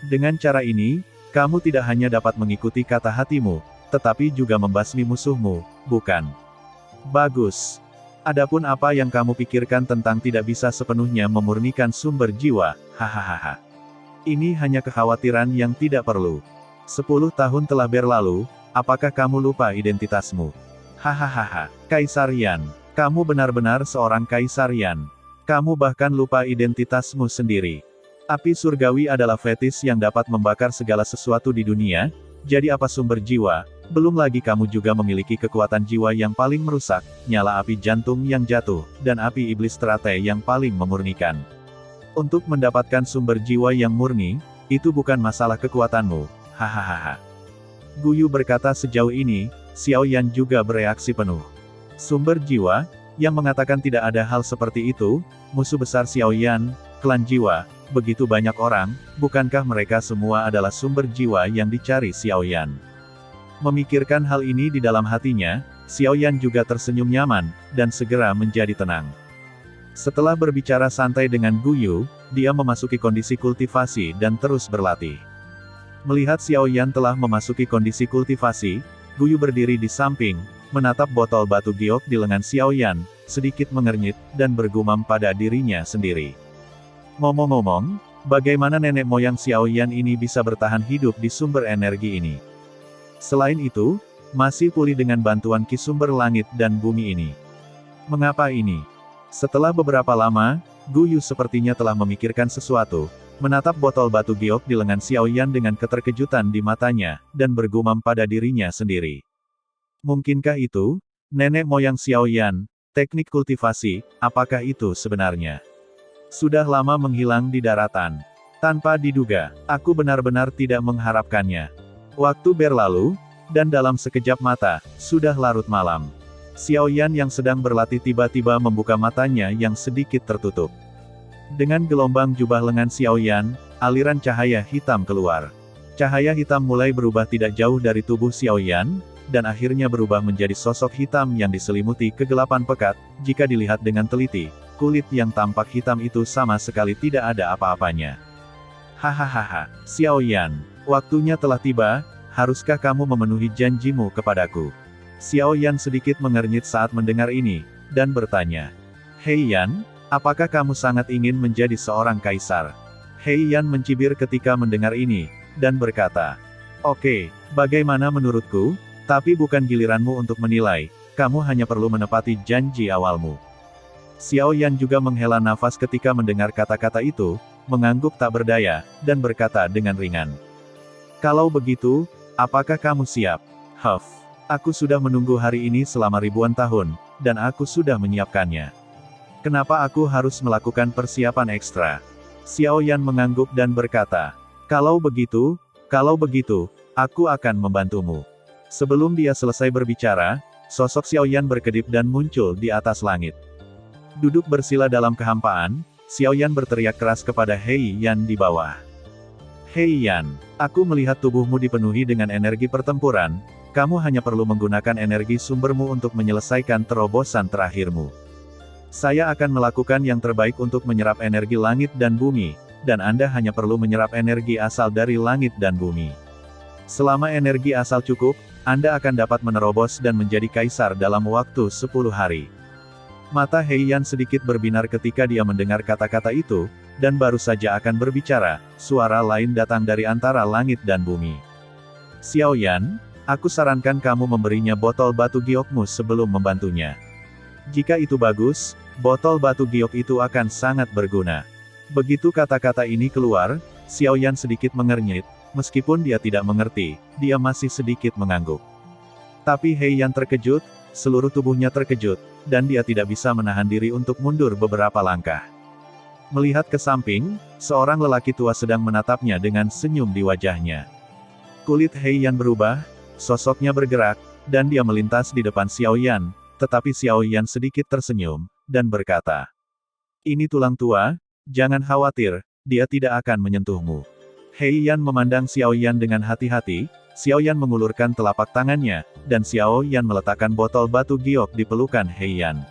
Dengan cara ini, kamu tidak hanya dapat mengikuti kata hatimu, tetapi juga membasmi musuhmu, bukan? Bagus. Adapun apa yang kamu pikirkan tentang tidak bisa sepenuhnya memurnikan sumber jiwa, hahaha. Ini hanya kekhawatiran yang tidak perlu. 10 tahun telah berlalu, apakah kamu lupa identitasmu? Hahaha, Kaisar Yan. Kamu benar-benar seorang Kaisar Yan. Kamu bahkan lupa identitasmu sendiri. Api surgawi adalah fetis yang dapat membakar segala sesuatu di dunia, jadi apa sumber jiwa? Belum lagi kamu juga memiliki kekuatan jiwa yang paling merusak, nyala api jantung yang jatuh, dan api iblis teratai yang paling memurnikan. Untuk mendapatkan sumber jiwa yang murni, itu bukan masalah kekuatanmu, hahaha. Guyu berkata sejauh ini, Xiao Yan juga bereaksi penuh. Sumber jiwa, yang mengatakan tidak ada hal seperti itu, musuh besar Xiao Yan, klan jiwa, begitu banyak orang, bukankah mereka semua adalah sumber jiwa yang dicari Xiao Yan? Memikirkan hal ini di dalam hatinya, Xiao Yan juga tersenyum nyaman, dan segera menjadi tenang. Setelah berbicara santai dengan Guyu, dia memasuki kondisi kultivasi dan terus berlatih. Melihat Xiao Yan telah memasuki kondisi kultivasi, Guyu berdiri di samping, menatap botol batu giok di lengan Xiao Yan, sedikit mengernyit, dan bergumam pada dirinya sendiri. Ngomong-ngomong, bagaimana nenek moyang Xiao Yan ini bisa bertahan hidup di sumber energi ini? Selain itu, masih pulih dengan bantuan ki sumber langit dan bumi ini. Mengapa ini? Setelah beberapa lama, Guyu sepertinya telah memikirkan sesuatu, menatap botol batu giok di lengan Xiao Yan dengan keterkejutan di matanya, dan bergumam pada dirinya sendiri. Mungkinkah itu? Nenek moyang Xiao Yan, teknik kultivasi, apakah itu sebenarnya? Sudah lama menghilang di daratan. Tanpa diduga, aku benar-benar tidak mengharapkannya. Waktu berlalu, dan dalam sekejap mata, sudah larut malam. Xiao Yan yang sedang berlatih tiba-tiba membuka matanya yang sedikit tertutup. Dengan gelombang jubah lengan Xiao Yan, aliran cahaya hitam keluar. Cahaya hitam mulai berubah tidak jauh dari tubuh Xiao Yan, dan akhirnya berubah menjadi sosok hitam yang diselimuti kegelapan pekat. Jika dilihat dengan teliti, kulit yang tampak hitam itu sama sekali tidak ada apa-apanya. Hahaha, Xiao Yan, waktunya telah tiba, haruskah kamu memenuhi janjimu kepadaku? Xiao Yan sedikit mengernyit saat mendengar ini, dan bertanya, Hei Yan, apakah kamu sangat ingin menjadi seorang kaisar? Hei Yan mencibir ketika mendengar ini, dan berkata, Oke, bagaimana menurutku? Tapi bukan giliranmu untuk menilai, kamu hanya perlu menepati janji awalmu. Xiao Yan juga menghela nafas ketika mendengar kata-kata itu, mengangguk tak berdaya, dan berkata dengan ringan. Kalau begitu, apakah kamu siap? Huff, aku sudah menunggu hari ini selama ribuan tahun, dan aku sudah menyiapkannya. Kenapa aku harus melakukan persiapan ekstra? Xiao Yan mengangguk dan berkata, kalau begitu, aku akan membantumu. Sebelum dia selesai berbicara, sosok Xiao Yan berkedip dan muncul di atas langit. Duduk bersila dalam kehampaan, Xiao Yan berteriak keras kepada Hei Yan di bawah. Hei Yan, aku melihat tubuhmu dipenuhi dengan energi pertempuran, kamu hanya perlu menggunakan energi sumbermu untuk menyelesaikan terobosan terakhirmu. Saya akan melakukan yang terbaik untuk menyerap energi langit dan bumi, dan Anda hanya perlu menyerap energi asal dari langit dan bumi. Selama energi asal cukup, Anda akan dapat menerobos dan menjadi kaisar dalam waktu 10 hari. Mata Hei Yan sedikit berbinar ketika dia mendengar kata-kata itu, dan baru saja akan berbicara, suara lain datang dari antara langit dan bumi. Xiao Yan, aku sarankan kamu memberinya botol batu giokmu sebelum membantunya. Jika itu bagus, botol batu giok itu akan sangat berguna. Begitu kata-kata ini keluar, Xiao Yan sedikit mengernyit, meskipun dia tidak mengerti, dia masih sedikit mengangguk. Tapi Hei Yan terkejut, seluruh tubuhnya terkejut, dan dia tidak bisa menahan diri untuk mundur beberapa langkah. Melihat ke samping, seorang lelaki tua sedang menatapnya dengan senyum di wajahnya. Kulit Hei Yan berubah, sosoknya bergerak, dan dia melintas di depan Xiao Yan, tetapi Xiao Yan sedikit tersenyum, dan berkata, ini tulang tua, jangan khawatir, dia tidak akan menyentuhmu. Hei Yan memandang Xiao Yan dengan hati-hati, Xiao Yan mengulurkan telapak tangannya, dan Xiao Yan meletakkan botol batu giok di pelukan Hei Yan.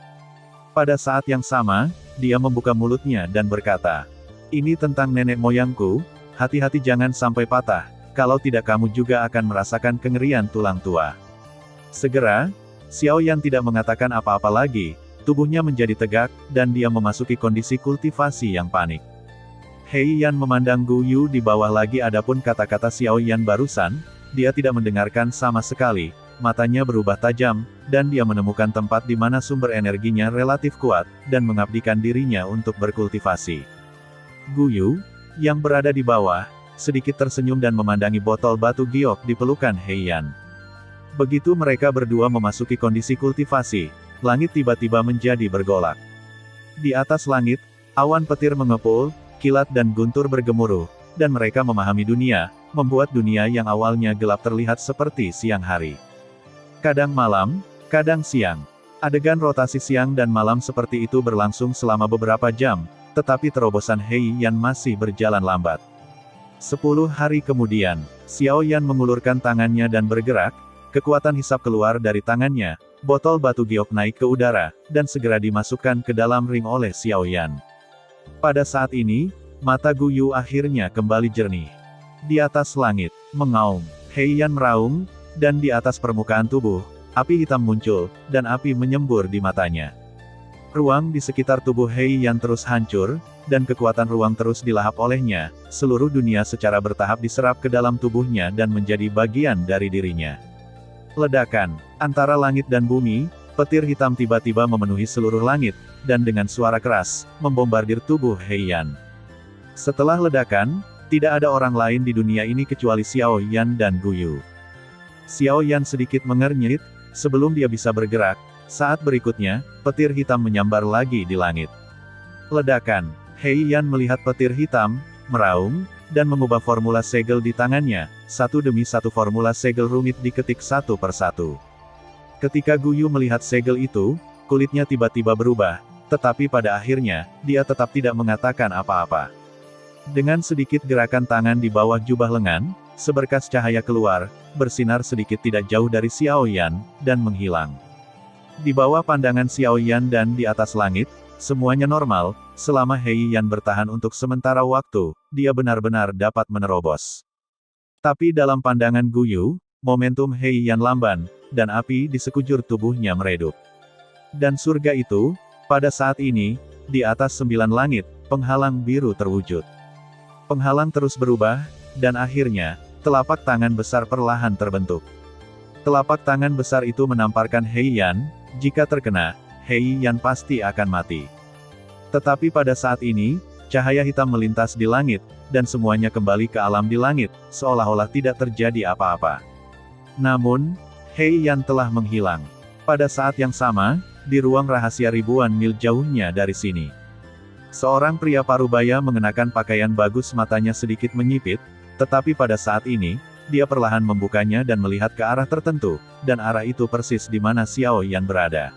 Pada saat yang sama, dia membuka mulutnya dan berkata, "Ini tentang nenek moyangku, hati-hati jangan sampai patah, kalau tidak kamu juga akan merasakan kengerian tulang tua." Segera, Xiao Yan tidak mengatakan apa-apa lagi, tubuhnya menjadi tegak, dan dia memasuki kondisi kultivasi yang panik. Hei Yan memandang Gu Yu di bawah lagi, adapun kata-kata Xiao Yan barusan, dia tidak mendengarkan sama sekali, matanya berubah tajam, dan dia menemukan tempat di mana sumber energinya relatif kuat, dan mengabdikan dirinya untuk berkultivasi. Gu Yu, yang berada di bawah, sedikit tersenyum dan memandangi botol batu giok di pelukan Hei Yan. Begitu mereka berdua memasuki kondisi kultivasi, langit tiba-tiba menjadi bergolak. Di atas langit, awan petir mengepul, kilat dan guntur bergemuruh, dan mereka memahami dunia, membuat dunia yang awalnya gelap terlihat seperti siang hari. Kadang malam, kadang siang. Adegan rotasi siang dan malam seperti itu berlangsung selama beberapa jam, tetapi terobosan Hei Yan masih berjalan lambat. 10 hari kemudian, Xiao Yan mengulurkan tangannya dan bergerak, kekuatan hisap keluar dari tangannya, botol batu giok naik ke udara, dan segera dimasukkan ke dalam ring oleh Xiao Yan. Pada saat ini, mata Gu Yu akhirnya kembali jernih. Di atas langit, mengaum, Hei Yan meraung, dan di atas permukaan tubuh, api hitam muncul, dan api menyembur di matanya. Ruang di sekitar tubuh Hei Yan terus hancur, dan kekuatan ruang terus dilahap olehnya, seluruh dunia secara bertahap diserap ke dalam tubuhnya dan menjadi bagian dari dirinya. Ledakan, antara langit dan bumi, petir hitam tiba-tiba memenuhi seluruh langit, dan dengan suara keras, membombardir tubuh Hei Yan. Setelah ledakan, tidak ada orang lain di dunia ini kecuali Xiao Yan dan Gu Yu. Xiao Yan sedikit mengernyit, sebelum dia bisa bergerak, saat berikutnya, petir hitam menyambar lagi di langit. Ledakan, Hei Yan melihat petir hitam, meraung, dan mengubah formula segel di tangannya, satu demi satu formula segel rumit diketik satu persatu. Ketika Gu Yu melihat segel itu, kulitnya tiba-tiba berubah, tetapi pada akhirnya, dia tetap tidak mengatakan apa-apa. Dengan sedikit gerakan tangan di bawah jubah lengan, seberkas cahaya keluar, bersinar sedikit tidak jauh dari Xiao Yan, dan menghilang. Di bawah pandangan Xiao Yan dan di atas langit, semuanya normal, selama Hei Yan bertahan untuk sementara waktu, dia benar-benar dapat menerobos. Tapi dalam pandangan Gu Yu, momentum Hei Yan lamban, dan api di sekujur tubuhnya meredup. Dan surga itu, pada saat ini, di atas 9 langit, penghalang biru terwujud. Penghalang terus berubah, dan akhirnya, telapak tangan besar perlahan terbentuk. Telapak tangan besar itu menamparkan Hei Yan, jika terkena, Hei Yan pasti akan mati. Tetapi pada saat ini, cahaya hitam melintas di langit, dan semuanya kembali ke alam di langit, seolah-olah tidak terjadi apa-apa. Namun, Hei Yan telah menghilang. Pada saat yang sama, di ruang rahasia ribuan mil jauhnya dari sini, seorang pria parubaya mengenakan pakaian bagus, matanya sedikit menyipit, tetapi pada saat ini, dia perlahan membukanya dan melihat ke arah tertentu, dan arah itu persis di mana Xiao Yan berada.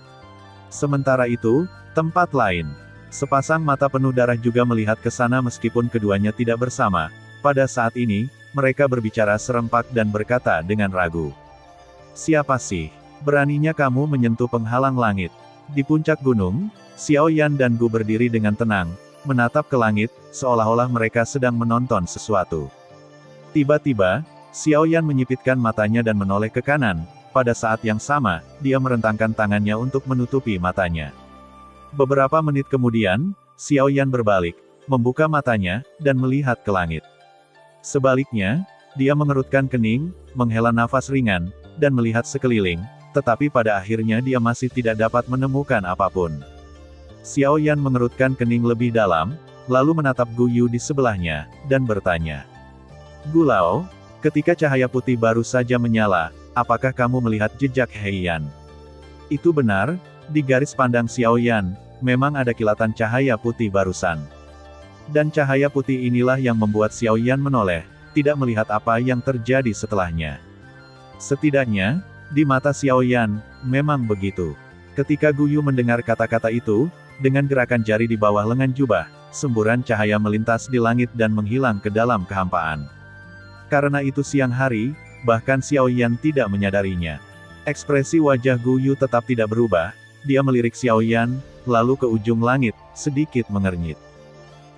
Sementara itu, tempat lain, sepasang mata penuh darah juga melihat ke sana meskipun keduanya tidak bersama. Pada saat ini, mereka berbicara serempak dan berkata dengan ragu. "Siapa sih? Beraninya kamu menyentuh penghalang langit?" Di puncak gunung, Xiao Yan dan Gu berdiri dengan tenang, menatap ke langit, seolah-olah mereka sedang menonton sesuatu. Tiba-tiba, Xiao Yan menyipitkan matanya dan menoleh ke kanan, pada saat yang sama, dia merentangkan tangannya untuk menutupi matanya. Beberapa menit kemudian, Xiao Yan berbalik, membuka matanya, dan melihat ke langit. Sebaliknya, dia mengerutkan kening, menghela nafas ringan, dan melihat sekeliling, tetapi pada akhirnya dia masih tidak dapat menemukan apapun. Xiao Yan mengerutkan kening lebih dalam, lalu menatap Gu Yu di sebelahnya, dan bertanya. "Gu Lao, ketika cahaya putih baru saja menyala, apakah kamu melihat jejak Hei Yan?" Itu benar, di garis pandang Xiao Yan, memang ada kilatan cahaya putih barusan. Dan cahaya putih inilah yang membuat Xiao Yan menoleh, tidak melihat apa yang terjadi setelahnya. Setidaknya, di mata Xiao Yan, memang begitu. Ketika Gu Yu mendengar kata-kata itu, dengan gerakan jari di bawah lengan jubah, semburan cahaya melintas di langit dan menghilang ke dalam kehampaan. Karena itu siang hari, bahkan Xiao Yan tidak menyadarinya. Ekspresi wajah Gu Yu tetap tidak berubah, dia melirik Xiao Yan, lalu ke ujung langit, sedikit mengernyit.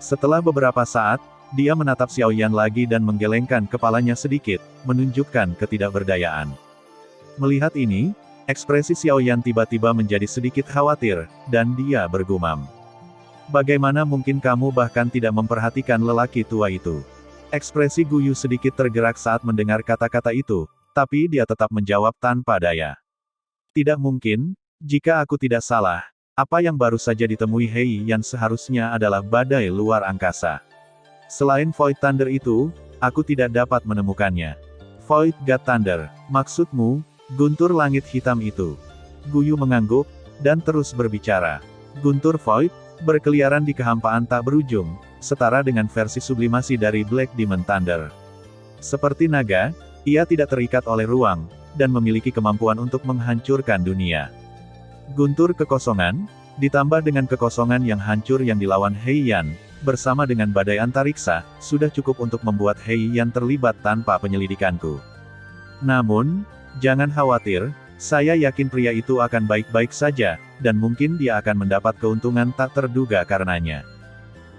Setelah beberapa saat, dia menatap Xiaoyan lagi dan menggelengkan kepalanya sedikit, menunjukkan ketidakberdayaan. Melihat ini, ekspresi Xiaoyan tiba-tiba menjadi sedikit khawatir, dan dia bergumam. Bagaimana mungkin kamu bahkan tidak memperhatikan lelaki tua itu? Ekspresi Guyu sedikit tergerak saat mendengar kata-kata itu, tapi dia tetap menjawab tanpa daya. Tidak mungkin, jika aku tidak salah, apa yang baru saja ditemui Hei Yan seharusnya adalah badai luar angkasa. Selain Void Thunder itu, aku tidak dapat menemukannya. Void God Thunder, maksudmu, guntur langit hitam itu? Guyu mengangguk, dan terus berbicara. Guntur Void, berkeliaran di kehampaan tak berujung, setara dengan versi sublimasi dari Black Demon Thunder. Seperti naga, ia tidak terikat oleh ruang, dan memiliki kemampuan untuk menghancurkan dunia. Guntur kekosongan, ditambah dengan kekosongan yang hancur yang dilawan Hei Yan, bersama dengan badai antariksa, sudah cukup untuk membuat Hei Yan terlibat tanpa penyelidikanku. Namun, jangan khawatir, saya yakin pria itu akan baik-baik saja, dan mungkin dia akan mendapat keuntungan tak terduga karenanya.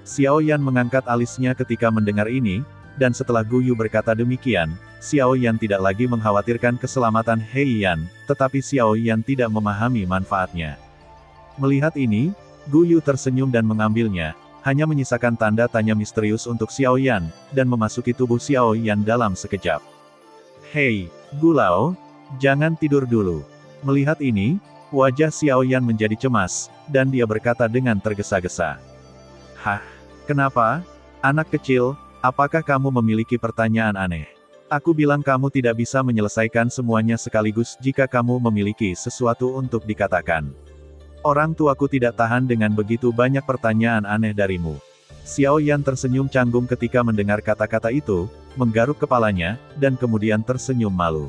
Xiao Yan mengangkat alisnya ketika mendengar ini, dan setelah Guyu berkata demikian, Xiao Yan tidak lagi mengkhawatirkan keselamatan Hei Yan, tetapi Xiao Yan tidak memahami manfaatnya. Melihat ini, Guyu tersenyum dan mengambilnya, hanya menyisakan tanda tanya misterius untuk Xiao Yan, dan memasuki tubuh Xiao Yan dalam sekejap. Hei, Gulao, jangan tidur dulu. Melihat ini, wajah Xiao Yan menjadi cemas, dan dia berkata dengan tergesa-gesa. Hah? Kenapa? Anak kecil, apakah kamu memiliki pertanyaan aneh? Aku bilang kamu tidak bisa menyelesaikan semuanya sekaligus jika kamu memiliki sesuatu untuk dikatakan. Orang tuaku tidak tahan dengan begitu banyak pertanyaan aneh darimu. Xiao Yan tersenyum canggung ketika mendengar kata-kata itu, menggaruk kepalanya, dan kemudian tersenyum malu.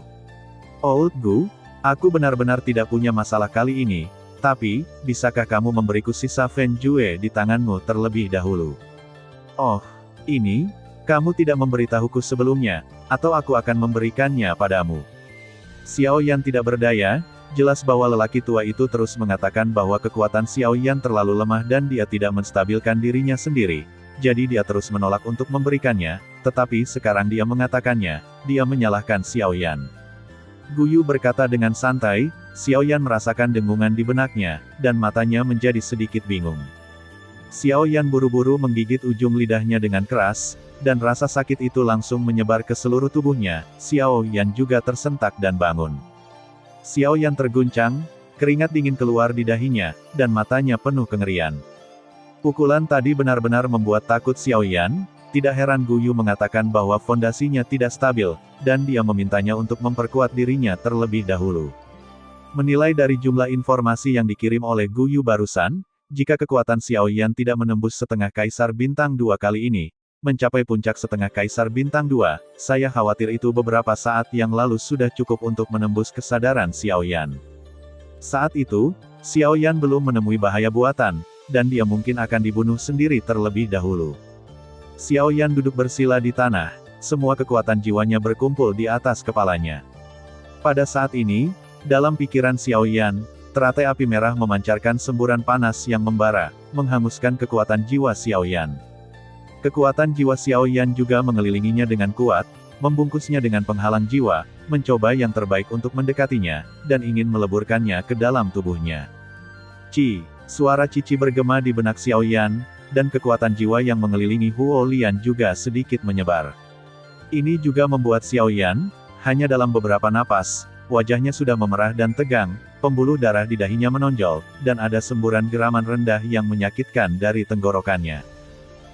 Old Gu, aku benar-benar tidak punya masalah kali ini, tapi, bisakah kamu memberiku sisa Fen Jue di tanganmu terlebih dahulu? Oh, ini? Kamu tidak memberitahuku sebelumnya, atau aku akan memberikannya padamu. Xiao Yan tidak berdaya, jelas bahwa lelaki tua itu terus mengatakan bahwa kekuatan Xiao Yan terlalu lemah dan dia tidak menstabilkan dirinya sendiri, jadi dia terus menolak untuk memberikannya, tetapi sekarang dia mengatakannya, dia menyalahkan Xiao Yan. Guyu berkata dengan santai, Xiao Yan merasakan dengungan di benaknya, dan matanya menjadi sedikit bingung. Xiao Yan buru-buru menggigit ujung lidahnya dengan keras, dan rasa sakit itu langsung menyebar ke seluruh tubuhnya. Xiao Yan juga tersentak dan bangun. Xiao Yan terguncang, keringat dingin keluar di dahinya, dan matanya penuh kengerian. Pukulan tadi benar-benar membuat takut Xiao Yan, tidak heran Guyu mengatakan bahwa fondasinya tidak stabil, dan dia memintanya untuk memperkuat dirinya terlebih dahulu. Menilai dari jumlah informasi yang dikirim oleh Guyu barusan, jika kekuatan Xiao Yan tidak menembus setengah Kaisar Bintang 2 kali ini, mencapai puncak setengah Kaisar Bintang 2, saya khawatir itu beberapa saat yang lalu sudah cukup untuk menembus kesadaran Xiao Yan. Saat itu, Xiao Yan belum menemui bahaya buatan, dan dia mungkin akan dibunuh sendiri terlebih dahulu. Xiao Yan duduk bersila di tanah, semua kekuatan jiwanya berkumpul di atas kepalanya. Pada saat ini, dalam pikiran Xiao Yan, teratai api merah memancarkan semburan panas yang membara, menghanguskan kekuatan jiwa Xiao Yan. Kekuatan jiwa Xiao Yan juga mengelilinginya dengan kuat, membungkusnya dengan penghalang jiwa, mencoba yang terbaik untuk mendekatinya, dan ingin meleburkannya ke dalam tubuhnya. Suara cici bergema di benak Xiao Yan, dan kekuatan jiwa yang mengelilingi Huo Lian juga sedikit menyebar. Ini juga membuat Xiao Yan, hanya dalam beberapa napas, wajahnya sudah memerah dan tegang, pembuluh darah di dahinya menonjol, dan ada semburan geraman rendah yang menyakitkan dari tenggorokannya.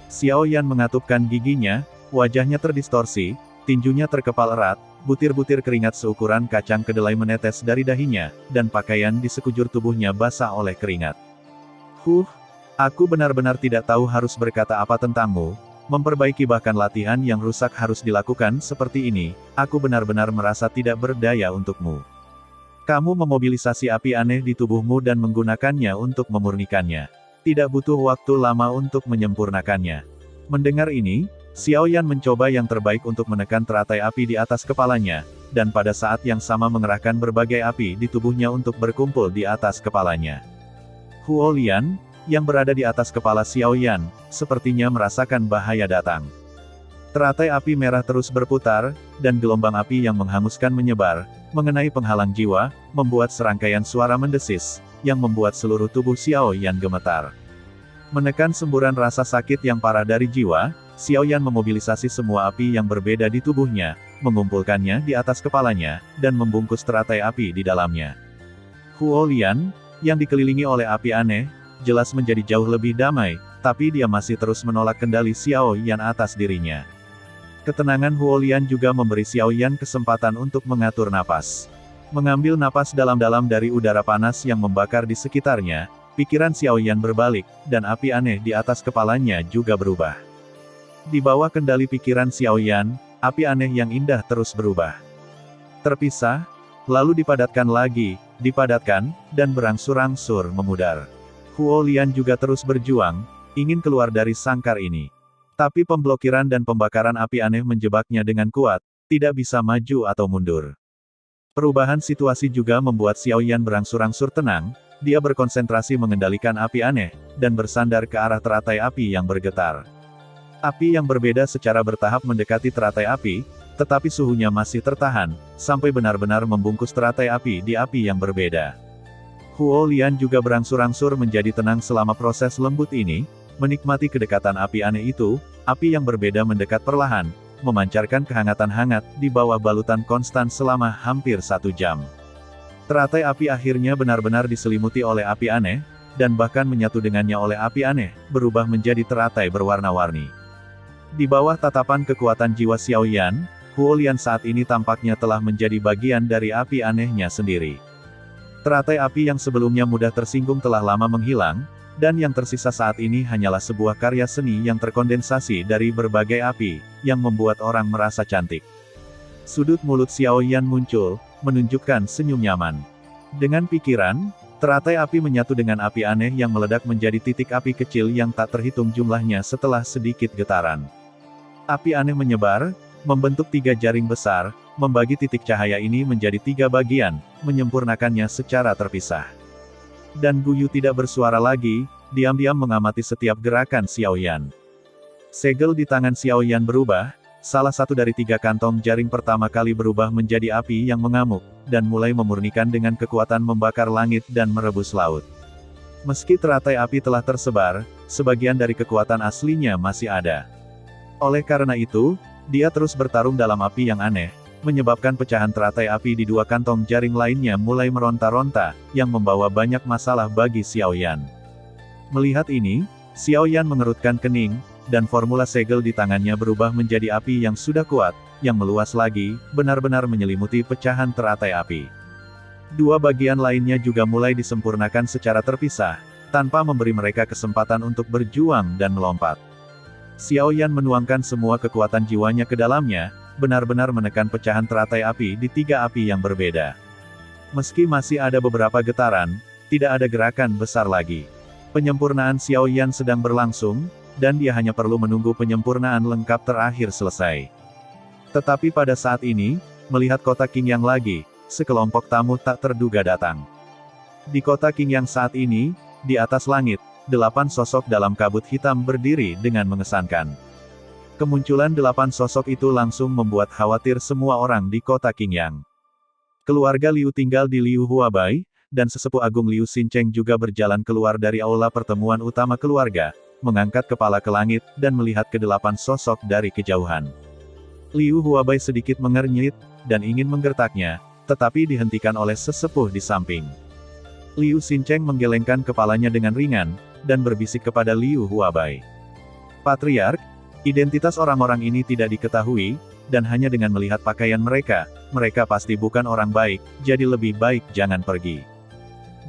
Xiao Yan mengatupkan giginya, wajahnya terdistorsi, tinjunya terkepal erat, butir-butir keringat seukuran kacang kedelai menetes dari dahinya, dan pakaian di sekujur tubuhnya basah oleh keringat. Aku benar-benar tidak tahu harus berkata apa tentangmu, memperbaiki bahkan latihan yang rusak harus dilakukan seperti ini, aku benar-benar merasa tidak berdaya untukmu. Kamu memobilisasi api aneh di tubuhmu dan menggunakannya untuk memurnikannya. Tidak butuh waktu lama untuk menyempurnakannya. Mendengar ini, Xiao Yan mencoba yang terbaik untuk menekan teratai api di atas kepalanya, dan pada saat yang sama mengerahkan berbagai api di tubuhnya untuk berkumpul di atas kepalanya. Huo Lian, yang berada di atas kepala Xiao Yan, sepertinya merasakan bahaya datang. Teratai api merah terus berputar, dan gelombang api yang menghanguskan menyebar, mengenai penghalang jiwa, membuat serangkaian suara mendesis, yang membuat seluruh tubuh Xiao Yan gemetar. Menekan semburan rasa sakit yang parah dari jiwa, Xiao Yan memobilisasi semua api yang berbeda di tubuhnya, mengumpulkannya di atas kepalanya, dan membungkus teratai api di dalamnya. Huo Lian, yang dikelilingi oleh api aneh, jelas menjadi jauh lebih damai, tapi dia masih terus menolak kendali Xiao Yan atas dirinya. Ketenangan Huo Lian juga memberi Xiao Yan kesempatan untuk mengatur napas. Mengambil napas dalam-dalam dari udara panas yang membakar di sekitarnya, pikiran Xiao Yan berbalik, dan api aneh di atas kepalanya juga berubah. Di bawah kendali pikiran Xiao Yan, api aneh yang indah terus berubah. Terpisah, lalu dipadatkan lagi, dipadatkan, dan berangsur-angsur memudar. Huo Lian juga terus berjuang, ingin keluar dari sangkar ini. Tapi pemblokiran dan pembakaran api aneh menjebaknya dengan kuat, tidak bisa maju atau mundur. Perubahan situasi juga membuat Xiao Yan berangsur-angsur tenang, dia berkonsentrasi mengendalikan api aneh, dan bersandar ke arah teratai api yang bergetar. Api yang berbeda secara bertahap mendekati teratai api, tetapi suhunya masih tertahan, sampai benar-benar membungkus teratai api di api yang berbeda. Huo Lian juga berangsur-angsur menjadi tenang selama proses lembut ini, menikmati kedekatan api aneh itu, api yang berbeda mendekat perlahan, memancarkan kehangatan hangat di bawah balutan konstan selama hampir 1 jam. Teratai api akhirnya benar-benar diselimuti oleh api aneh, dan bahkan menyatu dengannya oleh api aneh, berubah menjadi teratai berwarna-warni. Di bawah tatapan kekuatan jiwa Xiao Yan, Huo Lian saat ini tampaknya telah menjadi bagian dari api anehnya sendiri. Teratai api yang sebelumnya mudah tersinggung telah lama menghilang, dan yang tersisa saat ini hanyalah sebuah karya seni yang terkondensasi dari berbagai api, yang membuat orang merasa cantik. Sudut mulut Xiao Yan muncul, menunjukkan senyum nyaman. Dengan pikiran, teratai api menyatu dengan api aneh yang meledak menjadi titik api kecil yang tak terhitung jumlahnya setelah sedikit getaran. Api aneh menyebar, membentuk 3 jaring besar, membagi titik cahaya ini menjadi 3 bagian, menyempurnakannya secara terpisah. Dan Guyu tidak bersuara lagi, diam-diam mengamati setiap gerakan Xiao Yan. Segel di tangan Xiao Yan berubah, salah satu dari 3 kantong jaring pertama kali berubah menjadi api yang mengamuk, dan mulai memurnikan dengan kekuatan membakar langit dan merebus laut. Meski teratai api telah tersebar, sebagian dari kekuatan aslinya masih ada. Oleh karena itu, dia terus bertarung dalam api yang aneh, menyebabkan pecahan teratai api di 2 kantong jaring lainnya mulai meronta-ronta, yang membawa banyak masalah bagi Xiao Yan. Melihat ini, Xiao Yan mengerutkan kening, dan formula segel di tangannya berubah menjadi api yang sudah kuat, yang meluas lagi, benar-benar menyelimuti pecahan teratai api. 2 bagian lainnya juga mulai disempurnakan secara terpisah, tanpa memberi mereka kesempatan untuk berjuang dan melompat. Xiao Yan menuangkan semua kekuatan jiwanya ke dalamnya, benar-benar menekan pecahan teratai api di 3 api yang berbeda. Meski masih ada beberapa getaran, tidak ada gerakan besar lagi. Penyempurnaan Xiao Yan sedang berlangsung, dan dia hanya perlu menunggu penyempurnaan lengkap terakhir selesai. Tetapi pada saat ini, melihat kota Qingyang lagi, sekelompok tamu tak terduga datang. Di kota Qingyang saat ini, di atas langit, 8 sosok dalam kabut hitam berdiri dengan mengesankan. Kemunculan 8 sosok itu langsung membuat khawatir semua orang di kota Qingyang. Keluarga Liu tinggal di Liu Huabai, dan sesepuh agung Liu Xincheng juga berjalan keluar dari aula pertemuan utama keluarga, mengangkat kepala ke langit, dan melihat ke-8 sosok dari kejauhan. Liu Huabai sedikit mengernyit, dan ingin menggertaknya, tetapi dihentikan oleh sesepuh di samping. Liu Xincheng menggelengkan kepalanya dengan ringan, dan berbisik kepada Liu Huabai. Patriark, identitas orang-orang ini tidak diketahui, dan hanya dengan melihat pakaian mereka, mereka pasti bukan orang baik, jadi lebih baik jangan pergi.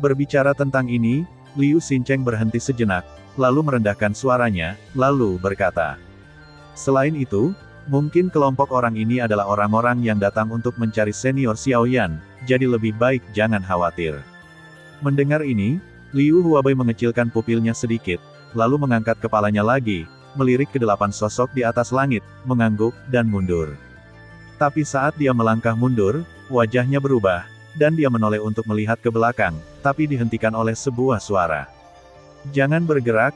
Berbicara tentang ini, Liu Xincheng berhenti sejenak, lalu merendahkan suaranya, lalu berkata, "Selain itu, mungkin kelompok orang ini adalah orang-orang yang datang untuk mencari senior Xiao Yan, jadi lebih baik jangan khawatir." Mendengar ini, Liu Huabai mengecilkan pupilnya sedikit, lalu mengangkat kepalanya lagi, melirik ke-8 sosok di atas langit, mengangguk, dan mundur. Tapi saat dia melangkah mundur, wajahnya berubah, dan dia menoleh untuk melihat ke belakang, tapi dihentikan oleh sebuah suara. Jangan bergerak,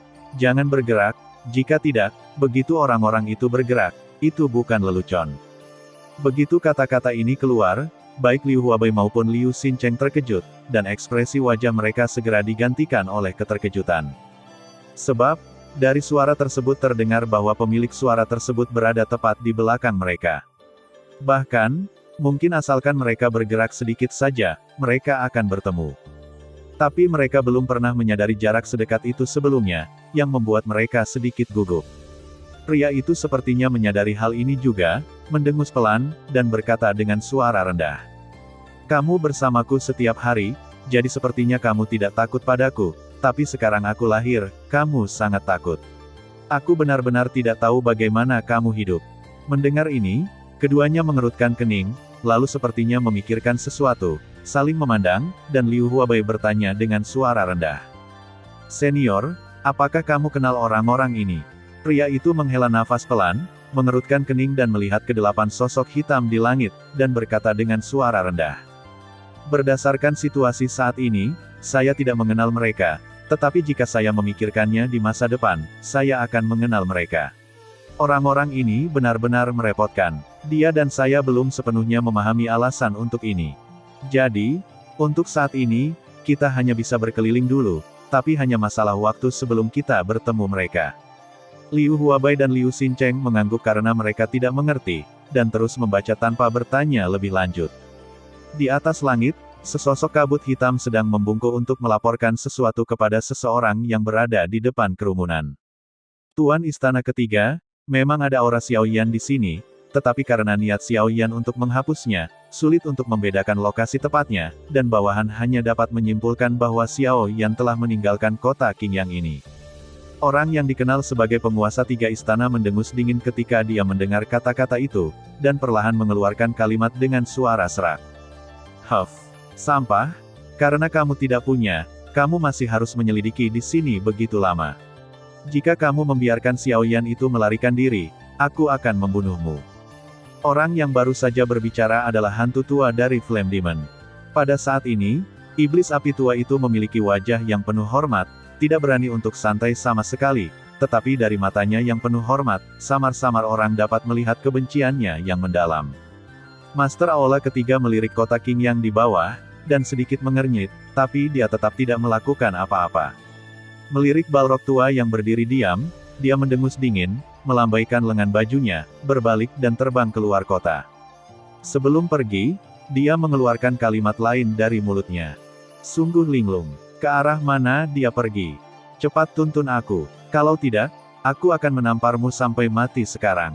jika tidak, begitu orang-orang itu bergerak, itu bukan lelucon. Begitu kata-kata ini keluar, baik Liu Huabai maupun Liu Xincheng terkejut, dan ekspresi wajah mereka segera digantikan oleh keterkejutan. Sebab, dari suara tersebut terdengar bahwa pemilik suara tersebut berada tepat di belakang mereka. Bahkan, mungkin asalkan mereka bergerak sedikit saja, mereka akan bertemu. Tapi mereka belum pernah menyadari jarak sedekat itu sebelumnya, yang membuat mereka sedikit gugup. Pria itu sepertinya menyadari hal ini juga, mendengus pelan, dan berkata dengan suara rendah. Kamu bersamaku setiap hari, jadi sepertinya kamu tidak takut padaku. Tapi sekarang aku lahir, kamu sangat takut. Aku benar-benar tidak tahu bagaimana kamu hidup. Mendengar ini, keduanya mengerutkan kening, lalu sepertinya memikirkan sesuatu, saling memandang, dan Liu Huabai bertanya dengan suara rendah. Senior, apakah kamu kenal orang-orang ini? Pria itu menghela nafas pelan, mengerutkan kening dan melihat ke-8 sosok hitam di langit, dan berkata dengan suara rendah. Berdasarkan situasi saat ini, saya tidak mengenal mereka. Tetapi jika saya memikirkannya di masa depan, saya akan mengenal mereka. Orang-orang ini benar-benar merepotkan. Dia dan saya belum sepenuhnya memahami alasan untuk ini. Jadi, untuk saat ini, kita hanya bisa berkeliling dulu, tapi hanya masalah waktu sebelum kita bertemu mereka. Liu Huabai dan Liu Xincheng mengangguk karena mereka tidak mengerti, dan terus membaca tanpa bertanya lebih lanjut. Di atas langit, sesosok kabut hitam sedang membungkuk untuk melaporkan sesuatu kepada seseorang yang berada di depan kerumunan. Tuan Istana Ketiga, memang ada aura Xiaoyan di sini, tetapi karena niat Xiaoyan untuk menghapusnya, sulit untuk membedakan lokasi tepatnya, dan bawahan hanya dapat menyimpulkan bahwa Xiaoyan telah meninggalkan kota Qingyang ini. Orang yang dikenal sebagai penguasa 3 istana mendengus dingin ketika dia mendengar kata-kata itu, dan perlahan mengeluarkan kalimat dengan suara serak. Huff. Sampah, karena kamu tidak punya, kamu masih harus menyelidiki di sini begitu lama. Jika kamu membiarkan Xiaoyan itu melarikan diri, aku akan membunuhmu. Orang yang baru saja berbicara adalah hantu tua dari Flame Demon. Pada saat ini, iblis api tua itu memiliki wajah yang penuh hormat, tidak berani untuk santai sama sekali, tetapi dari matanya yang penuh hormat, samar-samar orang dapat melihat kebenciannya yang mendalam. Master Aula Ketiga melirik kota Qingyang di bawah, dan sedikit mengernyit, tapi dia tetap tidak melakukan apa-apa. Melirik Balrog tua yang berdiri diam, dia mendengus dingin, melambaikan lengan bajunya, berbalik dan terbang keluar kota. Sebelum pergi, dia mengeluarkan kalimat lain dari mulutnya. Sungguh linglung. Ke arah mana dia pergi? Cepat tuntun aku. Kalau tidak, aku akan menamparmu sampai mati sekarang.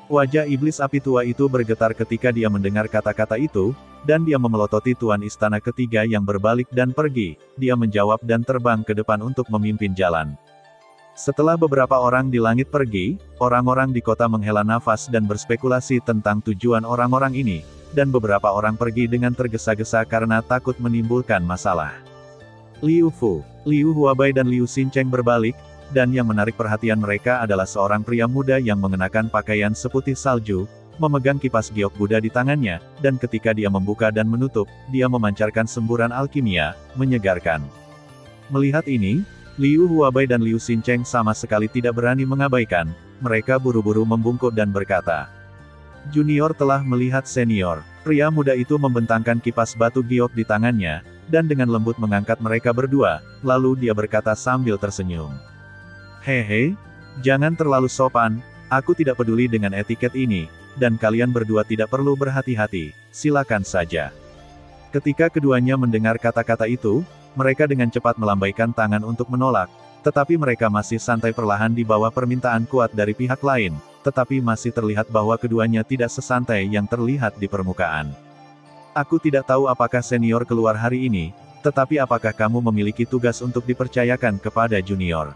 Wajah iblis api tua itu bergetar ketika dia mendengar kata-kata itu, dan dia memelototi Tuan Istana Ketiga yang berbalik dan pergi. Dia menjawab dan terbang ke depan untuk memimpin jalan. Setelah beberapa orang di langit pergi, orang-orang di kota menghela nafas dan berspekulasi tentang tujuan orang-orang ini, dan beberapa orang pergi dengan tergesa-gesa karena takut menimbulkan masalah. Liu Fu, Liu Huabai dan Liu Xincheng berbalik, dan yang menarik perhatian mereka adalah seorang pria muda yang mengenakan pakaian seputih salju, memegang kipas giok Buddha di tangannya, dan ketika dia membuka dan menutup, dia memancarkan semburan alkimia, menyegarkan. Melihat ini, Liu Huabai dan Liu Xincheng sama sekali tidak berani mengabaikan, mereka buru-buru membungkuk dan berkata. Junior telah melihat senior. Pria muda itu membentangkan kipas batu giok di tangannya, dan dengan lembut mengangkat mereka berdua, lalu dia berkata sambil tersenyum. Hehe, jangan terlalu sopan, aku tidak peduli dengan etiket ini, dan kalian berdua tidak perlu berhati-hati, silakan saja. Ketika keduanya mendengar kata-kata itu, mereka dengan cepat melambaikan tangan untuk menolak, tetapi mereka masih santai perlahan di bawah permintaan kuat dari pihak lain, tetapi masih terlihat bahwa keduanya tidak sesantai yang terlihat di permukaan. Aku tidak tahu apakah senior keluar hari ini, tetapi apakah kamu memiliki tugas untuk dipercayakan kepada junior?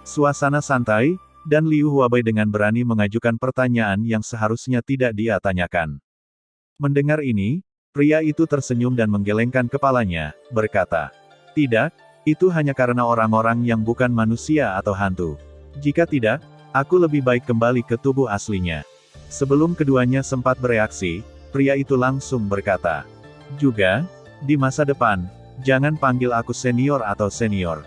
Suasana santai, dan Liu Huabai dengan berani mengajukan pertanyaan yang seharusnya tidak dia tanyakan. Mendengar ini, pria itu tersenyum dan menggelengkan kepalanya, berkata, tidak, itu hanya karena orang-orang yang bukan manusia atau hantu. Jika tidak, aku lebih baik kembali ke tubuh aslinya. Sebelum keduanya sempat bereaksi, pria itu langsung berkata, juga, di masa depan, jangan panggil aku senior atau senior.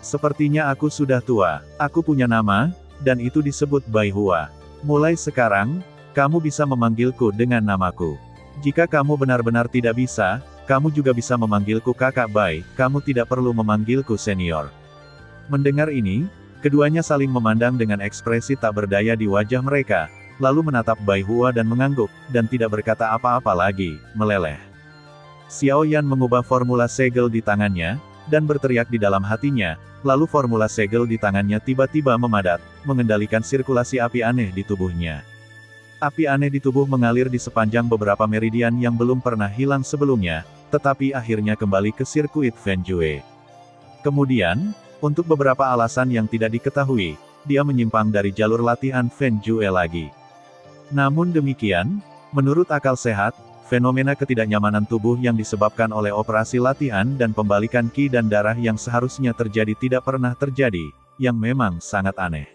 Sepertinya aku sudah tua. Aku punya nama, dan itu disebut Bai Hua. Mulai sekarang, kamu bisa memanggilku dengan namaku. Jika kamu benar-benar tidak bisa, kamu juga bisa memanggilku Kakak Bai, kamu tidak perlu memanggilku senior. Mendengar ini, keduanya saling memandang dengan ekspresi tak berdaya di wajah mereka, lalu menatap Bai Hua dan mengangguk, dan tidak berkata apa-apa lagi, meleleh. Xiao Yan mengubah formula segel di tangannya, dan berteriak di dalam hatinya, lalu formula segel di tangannya tiba-tiba memadat, mengendalikan sirkulasi api aneh di tubuhnya. Api aneh di tubuh mengalir di sepanjang beberapa meridian yang belum pernah hilang sebelumnya, tetapi akhirnya kembali ke sirkuit Fenjue. Kemudian, untuk beberapa alasan yang tidak diketahui, dia menyimpang dari jalur latihan Fenjue lagi. Namun demikian, menurut akal sehat, fenomena ketidaknyamanan tubuh yang disebabkan oleh operasi latihan dan pembalikan ki dan darah yang seharusnya terjadi tidak pernah terjadi, yang memang sangat aneh.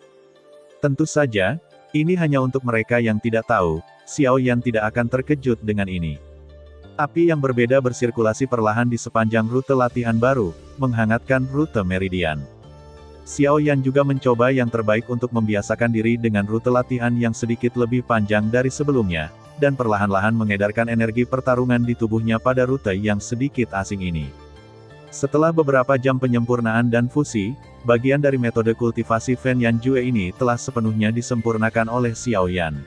Tentu saja, ini hanya untuk mereka yang tidak tahu, Xiao Yan tidak akan terkejut dengan ini. Api yang berbeda bersirkulasi perlahan di sepanjang rute latihan baru, menghangatkan rute meridian. Xiao Yan juga mencoba yang terbaik untuk membiasakan diri dengan rute latihan yang sedikit lebih panjang dari sebelumnya, dan perlahan-lahan mengedarkan energi pertarungan di tubuhnya pada rute yang sedikit asing ini. Setelah beberapa jam penyempurnaan dan fusi, bagian dari metode kultivasi Fenyan Jue ini telah sepenuhnya disempurnakan oleh Xiao Yan.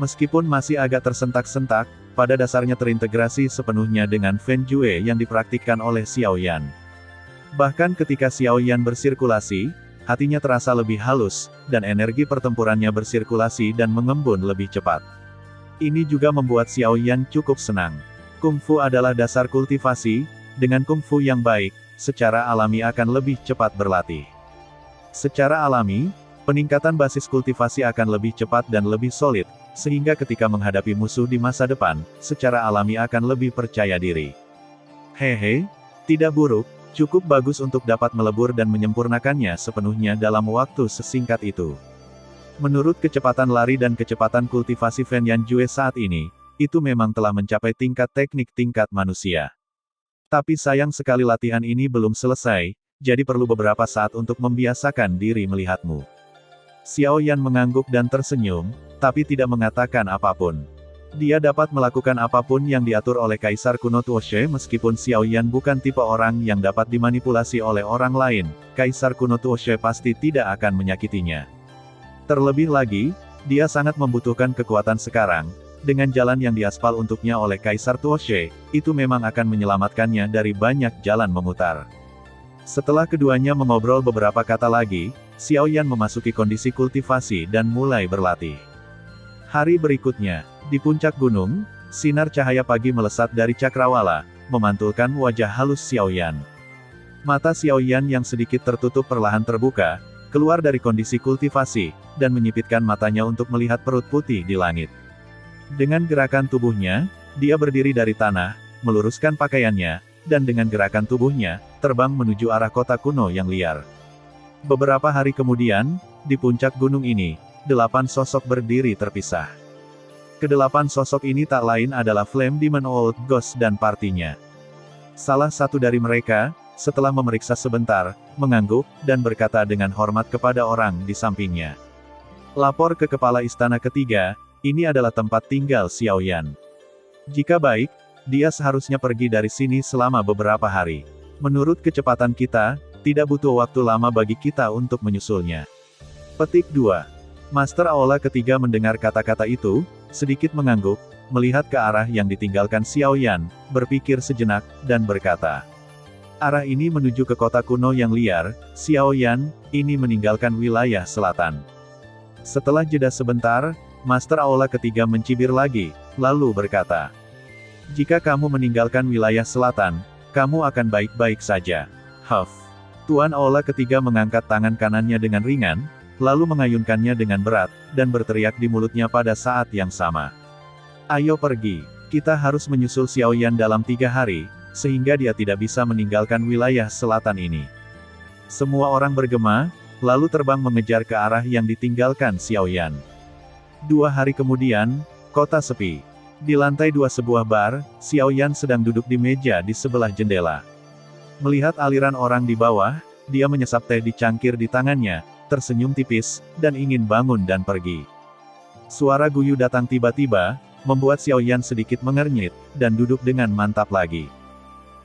Meskipun masih agak tersentak-sentak, pada dasarnya terintegrasi sepenuhnya dengan Fenjue yang dipraktikkan oleh Xiao Yan. Bahkan ketika Xiao Yan bersirkulasi, hatinya terasa lebih halus, dan energi pertempurannya bersirkulasi dan mengembun lebih cepat. Ini juga membuat Xiao Yan cukup senang. Kungfu adalah dasar kultivasi, dengan kungfu yang baik, secara alami akan lebih cepat berlatih. Secara alami, peningkatan basis kultivasi akan lebih cepat dan lebih solid, sehingga ketika menghadapi musuh di masa depan, secara alami akan lebih percaya diri. Hehe, tidak buruk, cukup bagus untuk dapat melebur dan menyempurnakannya sepenuhnya dalam waktu sesingkat itu. Menurut kecepatan lari dan kecepatan kultivasi Fenyan Jue saat ini, itu memang telah mencapai tingkat teknik tingkat manusia. Tapi sayang sekali latihan ini belum selesai, jadi perlu beberapa saat untuk membiasakan diri melihatmu. Xiao Yan mengangguk dan tersenyum, tapi tidak mengatakan apapun. Dia dapat melakukan apapun yang diatur oleh Kaisar kuno Tuoshe meskipun Xiao Yan bukan tipe orang yang dapat dimanipulasi oleh orang lain, Kaisar kuno Tuoshe pasti tidak akan menyakitinya. Terlebih lagi, dia sangat membutuhkan kekuatan sekarang, dengan jalan yang diaspal untuknya oleh Kaisar Tuoshe, itu memang akan menyelamatkannya dari banyak jalan memutar. Setelah keduanya mengobrol beberapa kata lagi, Xiao Yan memasuki kondisi kultivasi dan mulai berlatih. Hari berikutnya, di puncak gunung, sinar cahaya pagi melesat dari cakrawala, memantulkan wajah halus Xiao Yan. Mata Xiao Yan yang sedikit tertutup perlahan terbuka, keluar dari kondisi kultivasi, dan menyipitkan matanya untuk melihat perut putih di langit. Dengan gerakan tubuhnya, dia berdiri dari tanah, meluruskan pakaiannya, dan dengan gerakan tubuhnya, terbang menuju arah kota kuno yang liar. Beberapa hari kemudian, di puncak gunung ini, 8 sosok berdiri terpisah. Kedelapan sosok ini tak lain adalah Flame Demon Old Ghost dan partinya. Salah satu dari mereka, setelah memeriksa sebentar, mengangguk, dan berkata dengan hormat kepada orang di sampingnya. Lapor ke kepala istana ketiga, ini adalah tempat tinggal Xiao Yan. Jika baik, dia seharusnya pergi dari sini selama beberapa hari. Menurut kecepatan kita, tidak butuh waktu lama bagi kita untuk menyusulnya. Petik 2. Master Aula ketiga mendengar kata-kata itu, sedikit mengangguk, melihat ke arah yang ditinggalkan Xiao Yan, berpikir sejenak, dan berkata, arah ini menuju ke kota kuno yang liar, Xiao Yan, ini meninggalkan wilayah selatan. Setelah jeda sebentar, Master Aula ketiga mencibir lagi, lalu berkata, jika kamu meninggalkan wilayah selatan, kamu akan baik-baik saja. Huff. Tuan Aula ketiga mengangkat tangan kanannya dengan ringan, lalu mengayunkannya dengan berat, dan berteriak di mulutnya pada saat yang sama. Ayo pergi, kita harus menyusul Xiao Yan dalam 3 hari, sehingga dia tidak bisa meninggalkan wilayah selatan ini. Semua orang bergema, lalu terbang mengejar ke arah yang ditinggalkan Xiao Yan. 2 hari kemudian, kota sepi. Di lantai 2 sebuah bar, Xiao Yan sedang duduk di meja di sebelah jendela. Melihat aliran orang di bawah, dia menyesap teh di cangkir di tangannya, tersenyum tipis, dan ingin bangun dan pergi. Suara Guyu datang tiba-tiba, membuat Xiaoyan sedikit mengernyit, dan duduk dengan mantap lagi.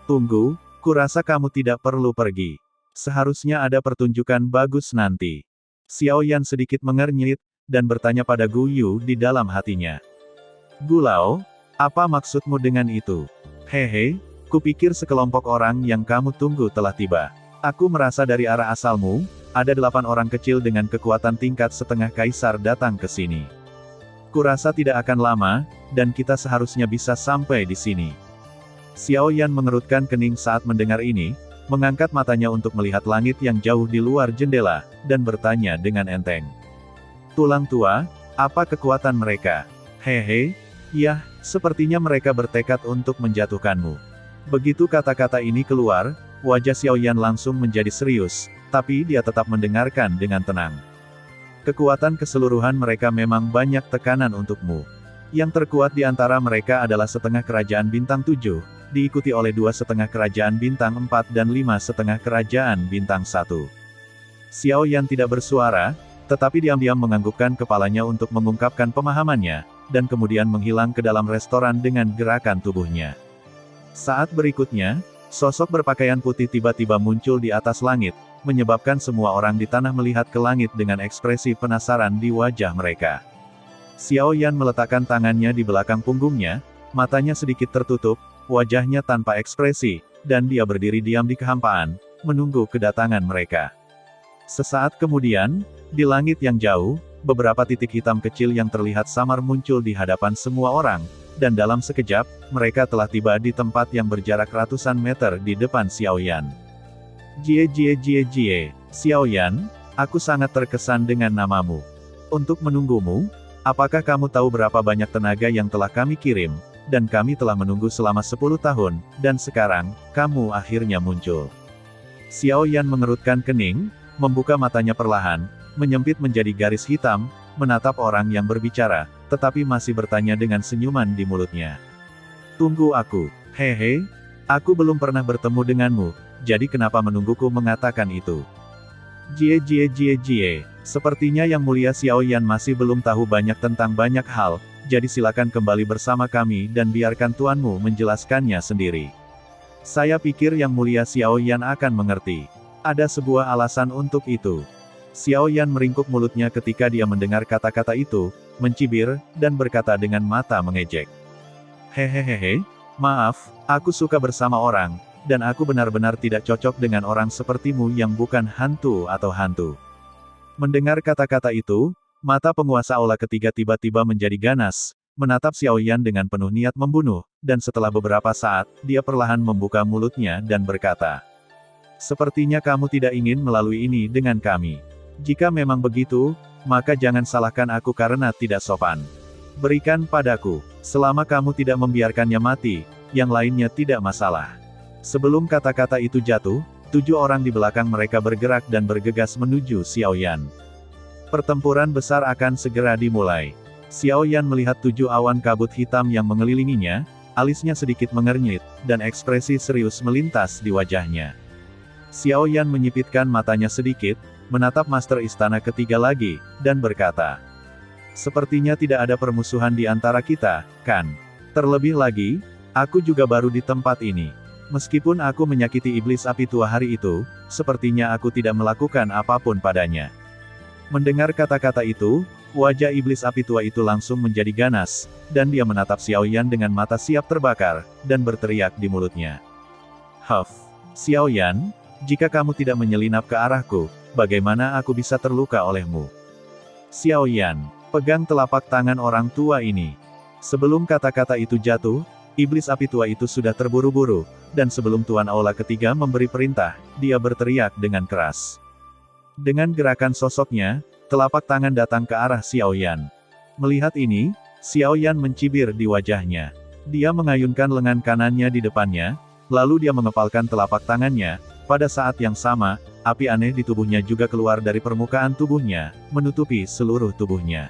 Tunggu, kurasa kamu tidak perlu pergi. Seharusnya ada pertunjukan bagus nanti. Xiaoyan sedikit mengernyit, dan bertanya pada Guyu di dalam hatinya. Gulao, apa maksudmu dengan itu? Hehe, kupikir sekelompok orang yang kamu tunggu telah tiba. Aku merasa dari arah asalmu, ada 8 orang kecil dengan kekuatan tingkat setengah kaisar datang ke sini. Kurasa tidak akan lama, dan kita seharusnya bisa sampai di sini. Xiaoyan mengerutkan kening saat mendengar ini, mengangkat matanya untuk melihat langit yang jauh di luar jendela, dan bertanya dengan enteng. Tulang tua, apa kekuatan mereka? Hehe, yah, sepertinya mereka bertekad untuk menjatuhkanmu. Begitu kata-kata ini keluar, wajah Xiaoyan langsung menjadi serius, tapi dia tetap mendengarkan dengan tenang. Kekuatan keseluruhan mereka memang banyak tekanan untukmu. Yang terkuat di antara mereka adalah setengah kerajaan bintang 7, diikuti oleh 2,5 kerajaan bintang 4 dan 5,5 kerajaan bintang 1. Xiaoyan tidak bersuara, tetapi diam-diam menganggukkan kepalanya untuk mengungkapkan pemahamannya, dan kemudian menghilang ke dalam restoran dengan gerakan tubuhnya. Saat berikutnya, sosok berpakaian putih tiba-tiba muncul di atas langit, menyebabkan semua orang di tanah melihat ke langit dengan ekspresi penasaran di wajah mereka. Xiaoyan meletakkan tangannya di belakang punggungnya, matanya sedikit tertutup, wajahnya tanpa ekspresi, dan dia berdiri diam di kehampaan, menunggu kedatangan mereka. Sesaat kemudian, di langit yang jauh, beberapa titik hitam kecil yang terlihat samar muncul di hadapan semua orang, dan dalam sekejap, mereka telah tiba di tempat yang berjarak ratusan meter di depan Xiaoyan. Jie, Xiaoyan, aku sangat terkesan dengan namamu. Untuk menunggumu, apakah kamu tahu berapa banyak tenaga yang telah kami kirim, dan kami telah menunggu selama 10 tahun, dan sekarang, kamu akhirnya muncul. Xiaoyan mengerutkan kening, membuka matanya perlahan, menyempit menjadi garis hitam, menatap orang yang berbicara, tetapi masih bertanya dengan senyuman di mulutnya. Tunggu aku, hehe, aku belum pernah bertemu denganmu, jadi kenapa menungguku mengatakan itu? Jie, sepertinya Yang Mulia Xiaoyan masih belum tahu banyak tentang banyak hal, jadi silakan kembali bersama kami dan biarkan tuanmu menjelaskannya sendiri. Saya pikir Yang Mulia Xiaoyan akan mengerti. Ada sebuah alasan untuk itu. Xiaoyan meringkuk mulutnya ketika dia mendengar kata-kata itu, mencibir, dan berkata dengan mata mengejek. Hehehe, maaf, aku suka bersama orang, dan aku benar-benar tidak cocok dengan orang sepertimu yang bukan hantu atau hantu. Mendengar kata-kata itu, mata penguasa aula ketiga tiba-tiba menjadi ganas, menatap Xiaoyan dengan penuh niat membunuh, dan setelah beberapa saat, dia perlahan membuka mulutnya dan berkata, sepertinya kamu tidak ingin melalui ini dengan kami. Jika memang begitu, maka jangan salahkan aku karena tidak sopan. Berikan padaku, selama kamu tidak membiarkannya mati, yang lainnya tidak masalah. Sebelum kata-kata itu jatuh, 7 orang di belakang mereka bergerak dan bergegas menuju Xiaoyan. Pertempuran besar akan segera dimulai. Xiaoyan melihat 7 awan kabut hitam yang mengelilinginya, alisnya sedikit mengernyit, dan ekspresi serius melintas di wajahnya. Xiaoyan menyipitkan matanya sedikit, menatap Master Istana ketiga lagi, dan berkata, sepertinya tidak ada permusuhan di antara kita, kan? Terlebih lagi, aku juga baru di tempat ini. Meskipun aku menyakiti iblis api tua hari itu, sepertinya aku tidak melakukan apapun padanya. Mendengar kata-kata itu, wajah iblis api tua itu langsung menjadi ganas, dan dia menatap Xiaoyan dengan mata siap terbakar, dan berteriak di mulutnya. Huff, Xiaoyan, jika kamu tidak menyelinap ke arahku, bagaimana aku bisa terluka olehmu? Xiaoyan, pegang telapak tangan orang tua ini. Sebelum kata-kata itu jatuh, iblis api tua itu sudah terburu-buru, dan sebelum Tuan Aula ketiga memberi perintah, dia berteriak dengan keras. Dengan gerakan sosoknya, telapak tangan datang ke arah Xiaoyan. Melihat ini, Xiaoyan mencibir di wajahnya. Dia mengayunkan lengan kanannya di depannya, lalu dia mengepalkan telapak tangannya. Pada saat yang sama, api aneh di tubuhnya juga keluar dari permukaan tubuhnya, menutupi seluruh tubuhnya.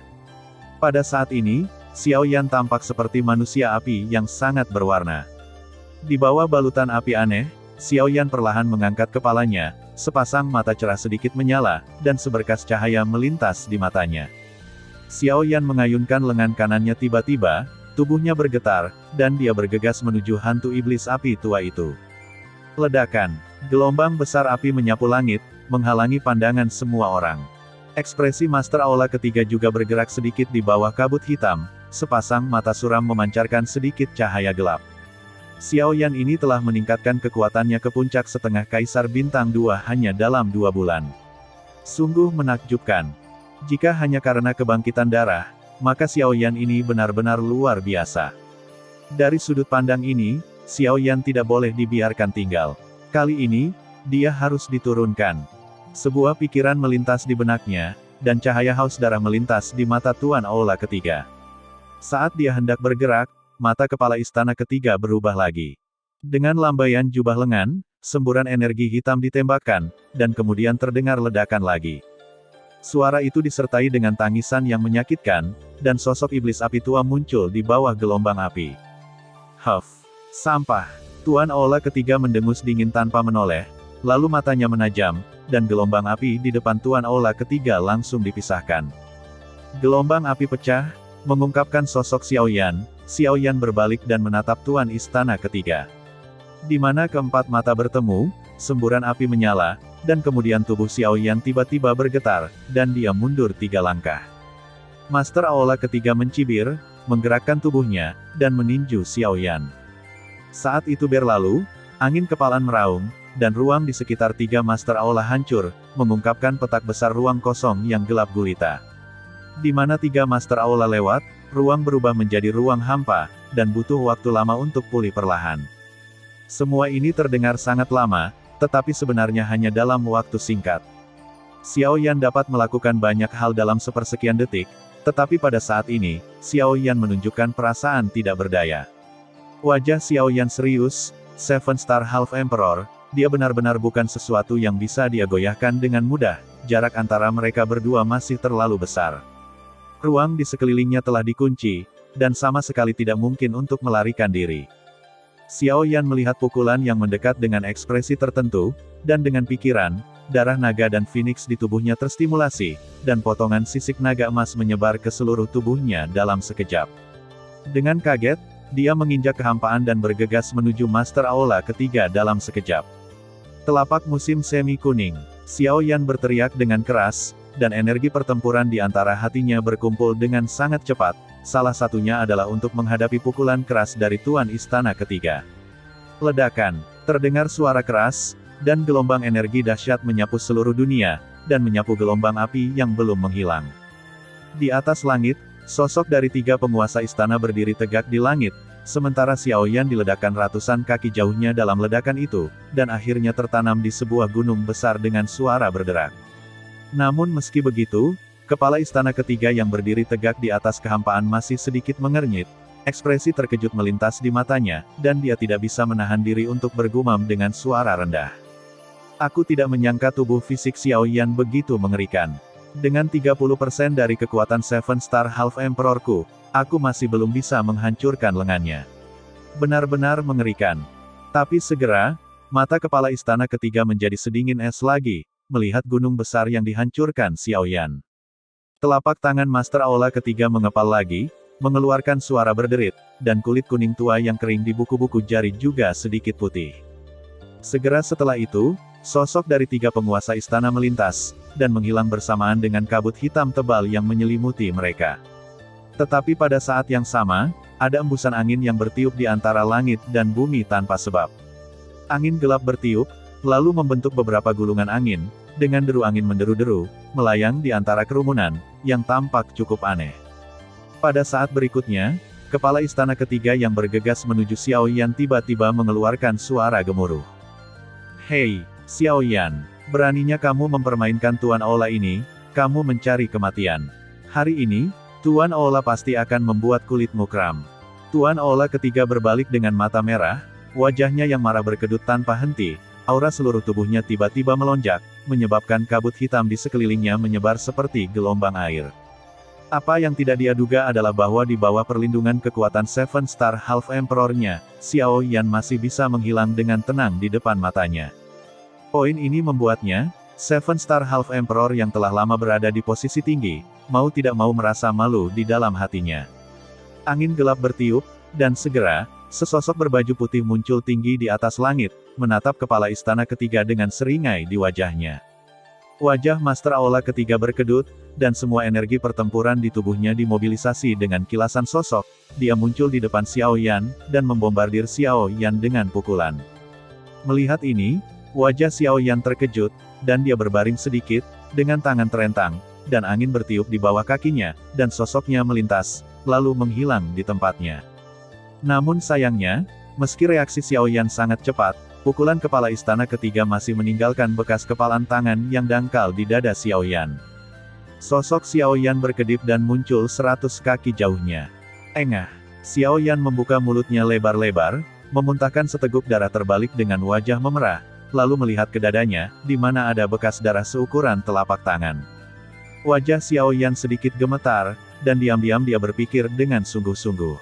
Pada saat ini, Xiaoyan tampak seperti manusia api yang sangat berwarna. Di bawah balutan api aneh, Xiaoyan perlahan mengangkat kepalanya, sepasang mata cerah sedikit menyala, dan seberkas cahaya melintas di matanya. Xiao Yan mengayunkan lengan kanannya tiba-tiba, tubuhnya bergetar, dan dia bergegas menuju hantu iblis api tua itu. Ledakan. Gelombang besar api menyapu langit, menghalangi pandangan semua orang. Ekspresi Master Aula ketiga juga bergerak sedikit di bawah kabut hitam, sepasang mata suram memancarkan sedikit cahaya gelap. Xiao Yan ini telah meningkatkan kekuatannya ke puncak setengah Kaisar Bintang 2 hanya dalam 2 bulan. Sungguh menakjubkan. Jika hanya karena kebangkitan darah, maka Xiao Yan ini benar-benar luar biasa. Dari sudut pandang ini, Xiao Yan tidak boleh dibiarkan tinggal. Kali ini, dia harus diturunkan. Sebuah pikiran melintas di benaknya, dan cahaya haus darah melintas di mata Tuan Aula ketiga. Saat dia hendak bergerak, mata kepala istana ketiga berubah lagi. Dengan lambaian jubah lengan, semburan energi hitam ditembakkan, dan kemudian terdengar ledakan lagi. Suara itu disertai dengan tangisan yang menyakitkan, dan sosok iblis api tua muncul di bawah gelombang api. Huff! Sampah! Tuan Aula ketiga mendengus dingin tanpa menoleh, lalu matanya menajam, dan gelombang api di depan Tuan Aula ketiga langsung dipisahkan. Gelombang api pecah, mengungkapkan sosok Xiao Yan. Xiao Yan berbalik dan menatap Tuan Istana ketiga. Di mana keempat mata bertemu, semburan api menyala, dan kemudian tubuh Xiao Yan tiba-tiba bergetar, dan dia mundur 3 langkah. Master Aula ketiga mencibir, menggerakkan tubuhnya, dan meninju Xiao Yan. Saat itu berlalu, angin kepalan meraung, dan ruang di sekitar 3 Master Aula hancur, mengungkapkan petak besar ruang kosong yang gelap gulita. Di mana 3 Master Aula lewat, ruang berubah menjadi ruang hampa, dan butuh waktu lama untuk pulih perlahan. Semua ini terdengar sangat lama, tetapi sebenarnya hanya dalam waktu singkat. Xiao Yan dapat melakukan banyak hal dalam sepersekian detik, tetapi pada saat ini, Xiao Yan menunjukkan perasaan tidak berdaya. Wajah Xiao Yan serius, Seven Star Half Emperor, dia benar-benar bukan sesuatu yang bisa dia goyahkan dengan mudah, jarak antara mereka berdua masih terlalu besar. Ruang di sekelilingnya telah dikunci, dan sama sekali tidak mungkin untuk melarikan diri. Xiao Yan melihat pukulan yang mendekat dengan ekspresi tertentu, dan dengan pikiran, darah naga dan phoenix di tubuhnya terstimulasi, dan potongan sisik naga emas menyebar ke seluruh tubuhnya dalam sekejap. Dengan kaget, dia menginjak kehampaan dan bergegas menuju Master Aula ketiga dalam sekejap. Telapak musim semi kuning. Xiao Yan berteriak dengan keras, dan energi pertempuran di antara hatinya berkumpul dengan sangat cepat, salah satunya adalah untuk menghadapi pukulan keras dari Tuan Istana ketiga. Ledakan, terdengar suara keras, dan gelombang energi dahsyat menyapu seluruh dunia, dan menyapu gelombang api yang belum menghilang. Di atas langit, sosok dari 3 penguasa istana berdiri tegak di langit, sementara Xiao Yan diledakkan ratusan kaki jauhnya dalam ledakan itu, dan akhirnya tertanam di sebuah gunung besar dengan suara berderak. Namun meski begitu, kepala istana ketiga yang berdiri tegak di atas kehampaan masih sedikit mengernyit, ekspresi terkejut melintas di matanya, dan dia tidak bisa menahan diri untuk bergumam dengan suara rendah. Aku tidak menyangka tubuh fisik Xiao Yan begitu mengerikan. Dengan 30% dari kekuatan Seven Star Half Emperorku, aku masih belum bisa menghancurkan lengannya. Benar-benar mengerikan. Tapi segera, mata kepala istana ketiga menjadi sedingin es lagi, melihat gunung besar yang dihancurkan Xiao Yan. Telapak tangan Master Aula ketiga mengepal lagi, mengeluarkan suara berderit, dan kulit kuning tua yang kering di buku-buku jari juga sedikit putih. Segera setelah itu, sosok dari 3 penguasa istana melintas, dan menghilang bersamaan dengan kabut hitam tebal yang menyelimuti mereka. Tetapi pada saat yang sama, ada embusan angin yang bertiup di antara langit dan bumi tanpa sebab. Angin gelap bertiup, lalu membentuk beberapa gulungan angin, dengan deru angin menderu-deru, melayang di antara kerumunan, yang tampak cukup aneh. Pada saat berikutnya, kepala istana ketiga yang bergegas menuju Xiao Yan tiba-tiba mengeluarkan suara gemuruh. Hei, Xiao Yan, beraninya kamu mempermainkan Tuan Aula ini, kamu mencari kematian. Hari ini, Tuan Aula pasti akan membuat kulitmu kram. Tuan Aula ketiga berbalik dengan mata merah, wajahnya yang marah berkedut tanpa henti, aura seluruh tubuhnya tiba-tiba melonjak, menyebabkan kabut hitam di sekelilingnya menyebar seperti gelombang air. Apa yang tidak dia duga adalah bahwa di bawah perlindungan kekuatan Seven Star Half Emperor-nya, Xiao Yan masih bisa menghilang dengan tenang di depan matanya. Poin ini membuatnya, Seven Star Half Emperor yang telah lama berada di posisi tinggi, mau tidak mau merasa malu di dalam hatinya. Angin gelap bertiup, dan segera, sesosok berbaju putih muncul tinggi di atas langit, menatap kepala istana ketiga dengan seringai di wajahnya. Wajah Master Aula ketiga berkedut, dan semua energi pertempuran di tubuhnya dimobilisasi dengan kilasan sosok. Dia muncul di depan Xiao Yan, dan membombardir Xiao Yan dengan pukulan. Melihat ini, wajah Xiao Yan terkejut, dan dia berbaring sedikit, dengan tangan terentang, dan angin bertiup di bawah kakinya, dan sosoknya melintas, lalu menghilang di tempatnya. Namun sayangnya, meski reaksi Xiao Yan sangat cepat, pukulan kepala istana ketiga masih meninggalkan bekas kepalan tangan yang dangkal di dada Xiao Yan. Sosok Xiao Yan berkedip dan muncul 100 kaki jauhnya. Engah! Xiao Yan membuka mulutnya lebar-lebar, memuntahkan seteguk darah terbalik dengan wajah memerah, lalu melihat ke dadanya, di mana ada bekas darah seukuran telapak tangan. Wajah Xiao Yan sedikit gemetar, dan diam-diam dia berpikir dengan sungguh-sungguh.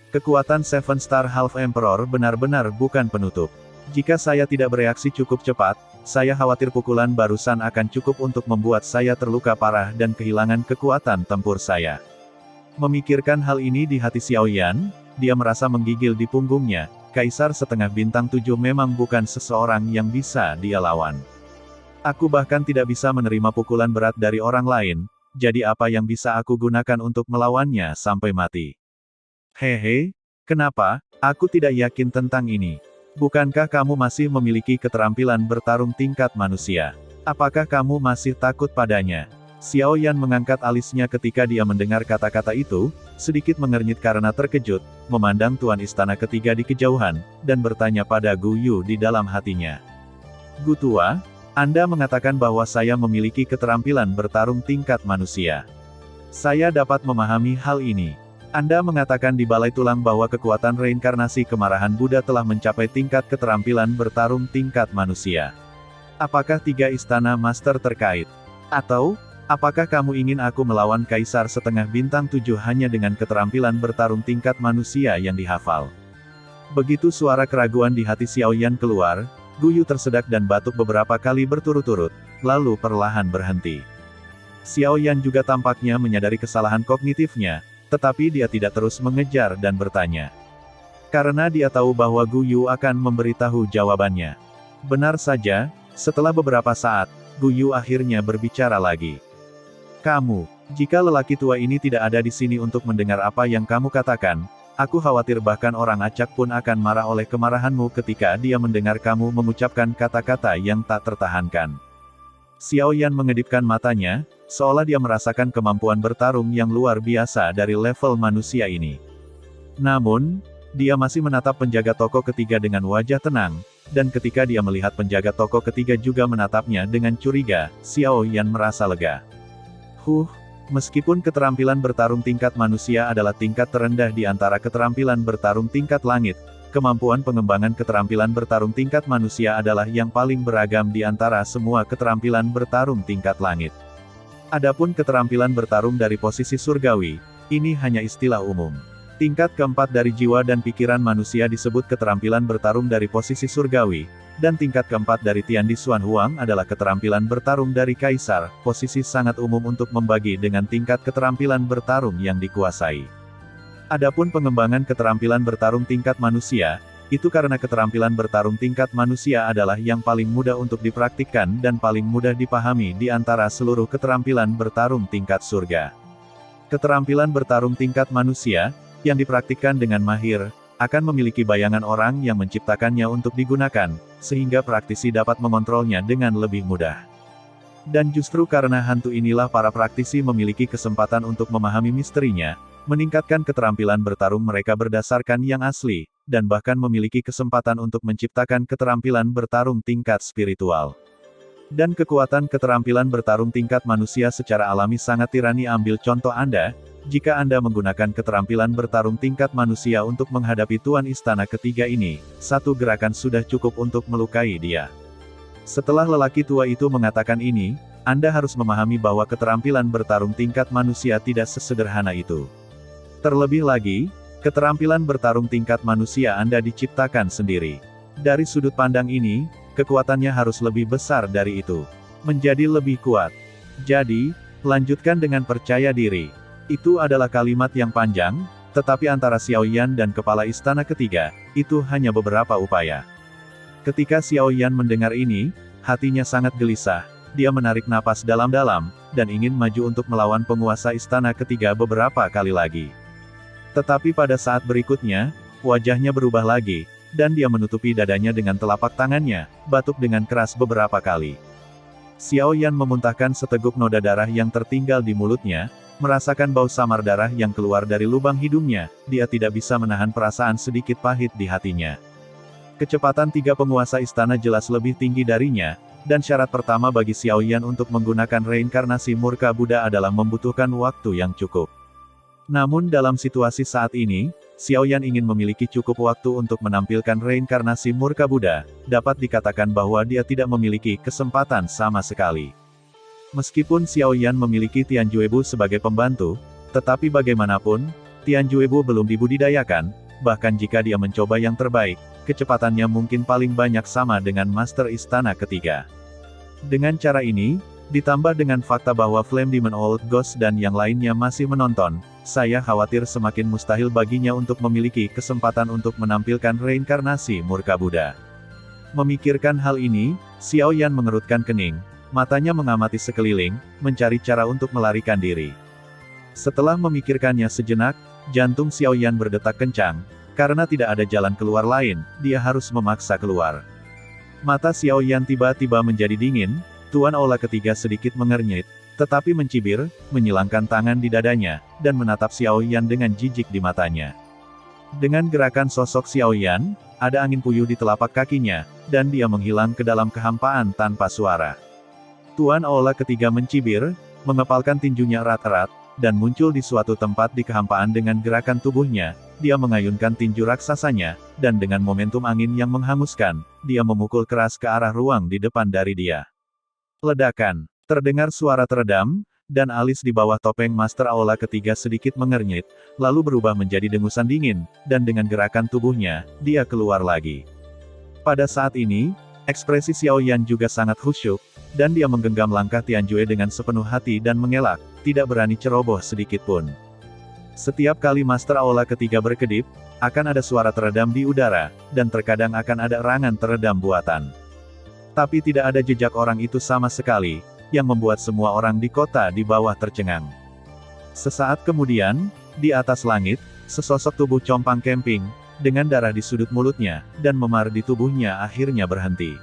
Kekuatan Seven Star Half Emperor benar-benar bukan penutup. Jika saya tidak bereaksi cukup cepat, saya khawatir pukulan barusan akan cukup untuk membuat saya terluka parah dan kehilangan kekuatan tempur saya. Memikirkan hal ini di hati Xiao Yan, dia merasa menggigil di punggungnya. Kaisar setengah bintang 7 memang bukan seseorang yang bisa dia lawan. Aku bahkan tidak bisa menerima pukulan berat dari orang lain, jadi apa yang bisa aku gunakan untuk melawannya sampai mati? Hehe, kenapa, aku tidak yakin tentang ini. Bukankah kamu masih memiliki keterampilan bertarung tingkat manusia? Apakah kamu masih takut padanya? Xiao Yan mengangkat alisnya ketika dia mendengar kata-kata itu, sedikit mengernyit karena terkejut, memandang tuan istana ketiga di kejauhan, dan bertanya pada Gu Yu di dalam hatinya. Gu Tua, Anda mengatakan bahwa saya memiliki keterampilan bertarung tingkat manusia. Saya dapat memahami hal ini. Anda mengatakan di balai tulang bahwa kekuatan reinkarnasi kemarahan Buddha telah mencapai tingkat keterampilan bertarung tingkat manusia. Apakah 3 istana master terkait? Atau, apakah kamu ingin aku melawan Kaisar setengah bintang 7 hanya dengan keterampilan bertarung tingkat manusia yang dihafal? Begitu suara keraguan di hati Xiao Yan keluar, Gu Yu tersedak dan batuk beberapa kali berturut-turut, lalu perlahan berhenti. Xiao Yan juga tampaknya menyadari kesalahan kognitifnya, tetapi dia tidak terus mengejar dan bertanya. Karena dia tahu bahwa Gu Yu akan memberitahu jawabannya. Benar saja, setelah beberapa saat, Gu Yu akhirnya berbicara lagi. Kamu, jika lelaki tua ini tidak ada di sini untuk mendengar apa yang kamu katakan, aku khawatir bahkan orang acak pun akan marah oleh kemarahanmu ketika dia mendengar kamu mengucapkan kata-kata yang tak tertahankan. Xiao Yan mengedipkan matanya, seolah dia merasakan kemampuan bertarung yang luar biasa dari level manusia ini. Namun, dia masih menatap penjaga toko ketiga dengan wajah tenang, dan ketika dia melihat penjaga toko ketiga juga menatapnya dengan curiga, Xiao Yan merasa lega. Meskipun keterampilan bertarung tingkat manusia adalah tingkat terendah di antara keterampilan bertarung tingkat langit, kemampuan pengembangan keterampilan bertarung tingkat manusia adalah yang paling beragam di antara semua keterampilan bertarung tingkat langit. Adapun keterampilan bertarung dari posisi surgawi, ini hanya istilah umum. Tingkat keempat dari jiwa dan pikiran manusia disebut keterampilan bertarung dari posisi surgawi, dan tingkat keempat dari Tiandi Xuan Huang adalah keterampilan bertarung dari kaisar, posisi sangat umum untuk membagi dengan tingkat keterampilan bertarung yang dikuasai. Adapun pengembangan keterampilan bertarung tingkat manusia, itu karena keterampilan bertarung tingkat manusia adalah yang paling mudah untuk dipraktikkan dan paling mudah dipahami di antara seluruh keterampilan bertarung tingkat surga. Keterampilan bertarung tingkat manusia, yang dipraktikkan dengan mahir, akan memiliki bayangan orang yang menciptakannya untuk digunakan, sehingga praktisi dapat mengontrolnya dengan lebih mudah. Dan justru karena hantu inilah para praktisi memiliki kesempatan untuk memahami misterinya, meningkatkan keterampilan bertarung mereka berdasarkan yang asli, dan bahkan memiliki kesempatan untuk menciptakan keterampilan bertarung tingkat spiritual. Dan kekuatan keterampilan bertarung tingkat manusia secara alami sangat tirani. Ambil contoh Anda, jika Anda menggunakan keterampilan bertarung tingkat manusia untuk menghadapi tuan istana ketiga ini, satu gerakan sudah cukup untuk melukai dia. Setelah lelaki tua itu mengatakan ini, Anda harus memahami bahwa keterampilan bertarung tingkat manusia tidak sesederhana itu. Terlebih lagi, keterampilan bertarung tingkat manusia Anda diciptakan sendiri. Dari sudut pandang ini, kekuatannya harus lebih besar dari itu. Menjadi lebih kuat. Jadi, lanjutkan dengan percaya diri. Itu adalah kalimat yang panjang, tetapi antara Xiao Yan dan kepala istana ketiga, itu hanya beberapa upaya. Ketika Xiao Yan mendengar ini, hatinya sangat gelisah. Dia menarik napas dalam-dalam, dan ingin maju untuk melawan penguasa istana ketiga beberapa kali lagi. Tetapi pada saat berikutnya, wajahnya berubah lagi, dan dia menutupi dadanya dengan telapak tangannya, batuk dengan keras beberapa kali. Xiao Yan memuntahkan seteguk noda darah yang tertinggal di mulutnya, merasakan bau samar darah yang keluar dari lubang hidungnya, dia tidak bisa menahan perasaan sedikit pahit di hatinya. Kecepatan tiga penguasa istana jelas lebih tinggi darinya, dan syarat pertama bagi Xiao Yan untuk menggunakan reinkarnasi murka Buddha adalah membutuhkan waktu yang cukup. Namun dalam situasi saat ini, Xiao Yan ingin memiliki cukup waktu untuk menampilkan reinkarnasi murka Buddha, dapat dikatakan bahwa dia tidak memiliki kesempatan sama sekali. Meskipun Xiao Yan memiliki Tian Juebu sebagai pembantu, tetapi bagaimanapun, Tian Juebu belum dibudidayakan, bahkan jika dia mencoba yang terbaik, kecepatannya mungkin paling banyak sama dengan Master Istana ketiga. Dengan cara ini, ditambah dengan fakta bahwa Flame Demon Old Ghost dan yang lainnya masih menonton, saya khawatir semakin mustahil baginya untuk memiliki kesempatan untuk menampilkan reinkarnasi murka Buddha. Memikirkan hal ini, Xiao Yan mengerutkan kening, matanya mengamati sekeliling, mencari cara untuk melarikan diri. Setelah memikirkannya sejenak, jantung Xiao Yan berdetak kencang. Karena tidak ada jalan keluar lain, dia harus memaksa keluar. Mata Xiao Yan tiba-tiba menjadi dingin, Tuan Aula ketiga sedikit mengernyit, tetapi mencibir, menyilangkan tangan di dadanya, dan menatap Xiao Yan dengan jijik di matanya. Dengan gerakan sosok Xiao Yan, ada angin puyuh di telapak kakinya, dan dia menghilang ke dalam kehampaan tanpa suara. Tuan Aula ketiga mencibir, mengepalkan tinjunya erat-erat, dan muncul di suatu tempat di kehampaan dengan gerakan tubuhnya. Dia mengayunkan tinju raksasanya, dan dengan momentum angin yang menghanguskan, dia memukul keras ke arah ruang di depan dari dia. Ledakan. Terdengar suara teredam, dan alis di bawah topeng Master Aula ketiga sedikit mengernyit, lalu berubah menjadi dengusan dingin, dan dengan gerakan tubuhnya, dia keluar lagi. Pada saat ini, ekspresi Xiao Yan juga sangat khusyuk, dan dia menggenggam langkah Tianjue dengan sepenuh hati dan mengelak, tidak berani ceroboh sedikit pun. Setiap kali Master Aula ketiga berkedip, akan ada suara teredam di udara, dan terkadang akan ada erangan teredam buatan. Tapi tidak ada jejak orang itu sama sekali, yang membuat semua orang di kota di bawah tercengang. Sesaat kemudian, di atas langit, sesosok tubuh compang camping, dengan darah di sudut mulutnya, dan memar di tubuhnya akhirnya berhenti.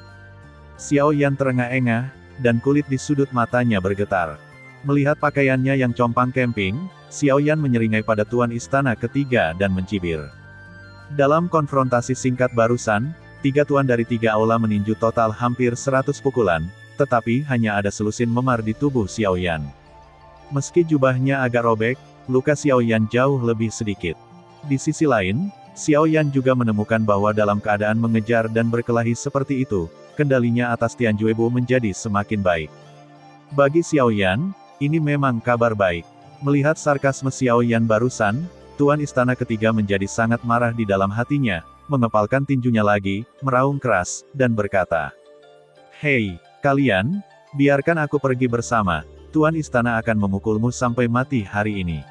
Xiao Yan terengah-engah, dan kulit di sudut matanya bergetar. Melihat pakaiannya yang compang camping, Xiao Yan menyeringai pada Tuan Istana ketiga dan mencibir. Dalam konfrontasi singkat barusan, tiga tuan dari tiga aula meninju total hampir 100 pukulan, tetapi hanya ada selusin memar di tubuh Xiao Yan. Meski jubahnya agak robek, luka Xiao Yan jauh lebih sedikit. Di sisi lain, Xiao Yan juga menemukan bahwa dalam keadaan mengejar dan berkelahi seperti itu, kendalinya atas Tian Juebu menjadi semakin baik. Bagi Xiao Yan, ini memang kabar baik. Melihat sarkasme Xiao Yan barusan, Tuan Istana ketiga menjadi sangat marah di dalam hatinya, mengepalkan tinjunya lagi, meraung keras, dan berkata, "Hei, kalian, biarkan aku pergi bersama, Tuan Istana akan memukulmu sampai mati hari ini."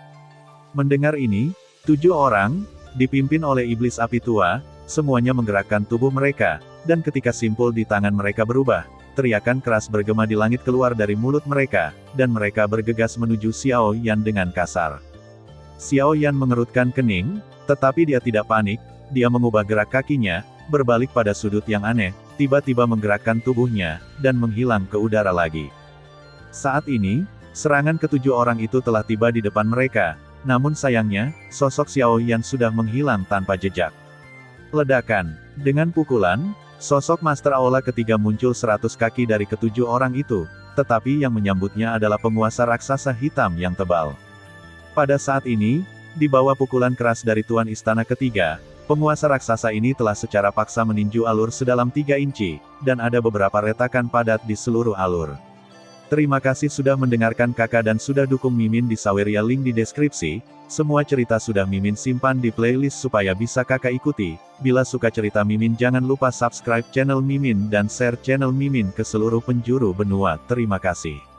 Mendengar ini, 7 orang, dipimpin oleh iblis api tua, semuanya menggerakkan tubuh mereka, dan ketika simpul di tangan mereka berubah, teriakan keras bergema di langit keluar dari mulut mereka, dan mereka bergegas menuju Xiao Yan dengan kasar. Xiao Yan mengerutkan kening, tetapi dia tidak panik, dia mengubah gerak kakinya, berbalik pada sudut yang aneh, tiba-tiba menggerakkan tubuhnya, dan menghilang ke udara lagi. Saat ini, serangan ketujuh orang itu telah tiba di depan mereka, namun sayangnya, sosok Xiao Yan sudah menghilang tanpa jejak. Ledakan. Dengan pukulan, sosok Master Aula ketiga muncul 100 kaki dari ketujuh orang itu, tetapi yang menyambutnya adalah penguasa raksasa hitam yang tebal. Pada saat ini, di bawah pukulan keras dari Tuan Istana ketiga, penguasa raksasa ini telah secara paksa meninju alur sedalam 3 inci, dan ada beberapa retakan padat di seluruh alur. Terima kasih sudah mendengarkan kakak dan sudah dukung Mimin di Saweria, link di deskripsi. Semua cerita sudah Mimin simpan di playlist supaya bisa kakak ikuti. Bila suka cerita Mimin jangan lupa subscribe channel Mimin dan share channel Mimin ke seluruh penjuru benua. Terima kasih.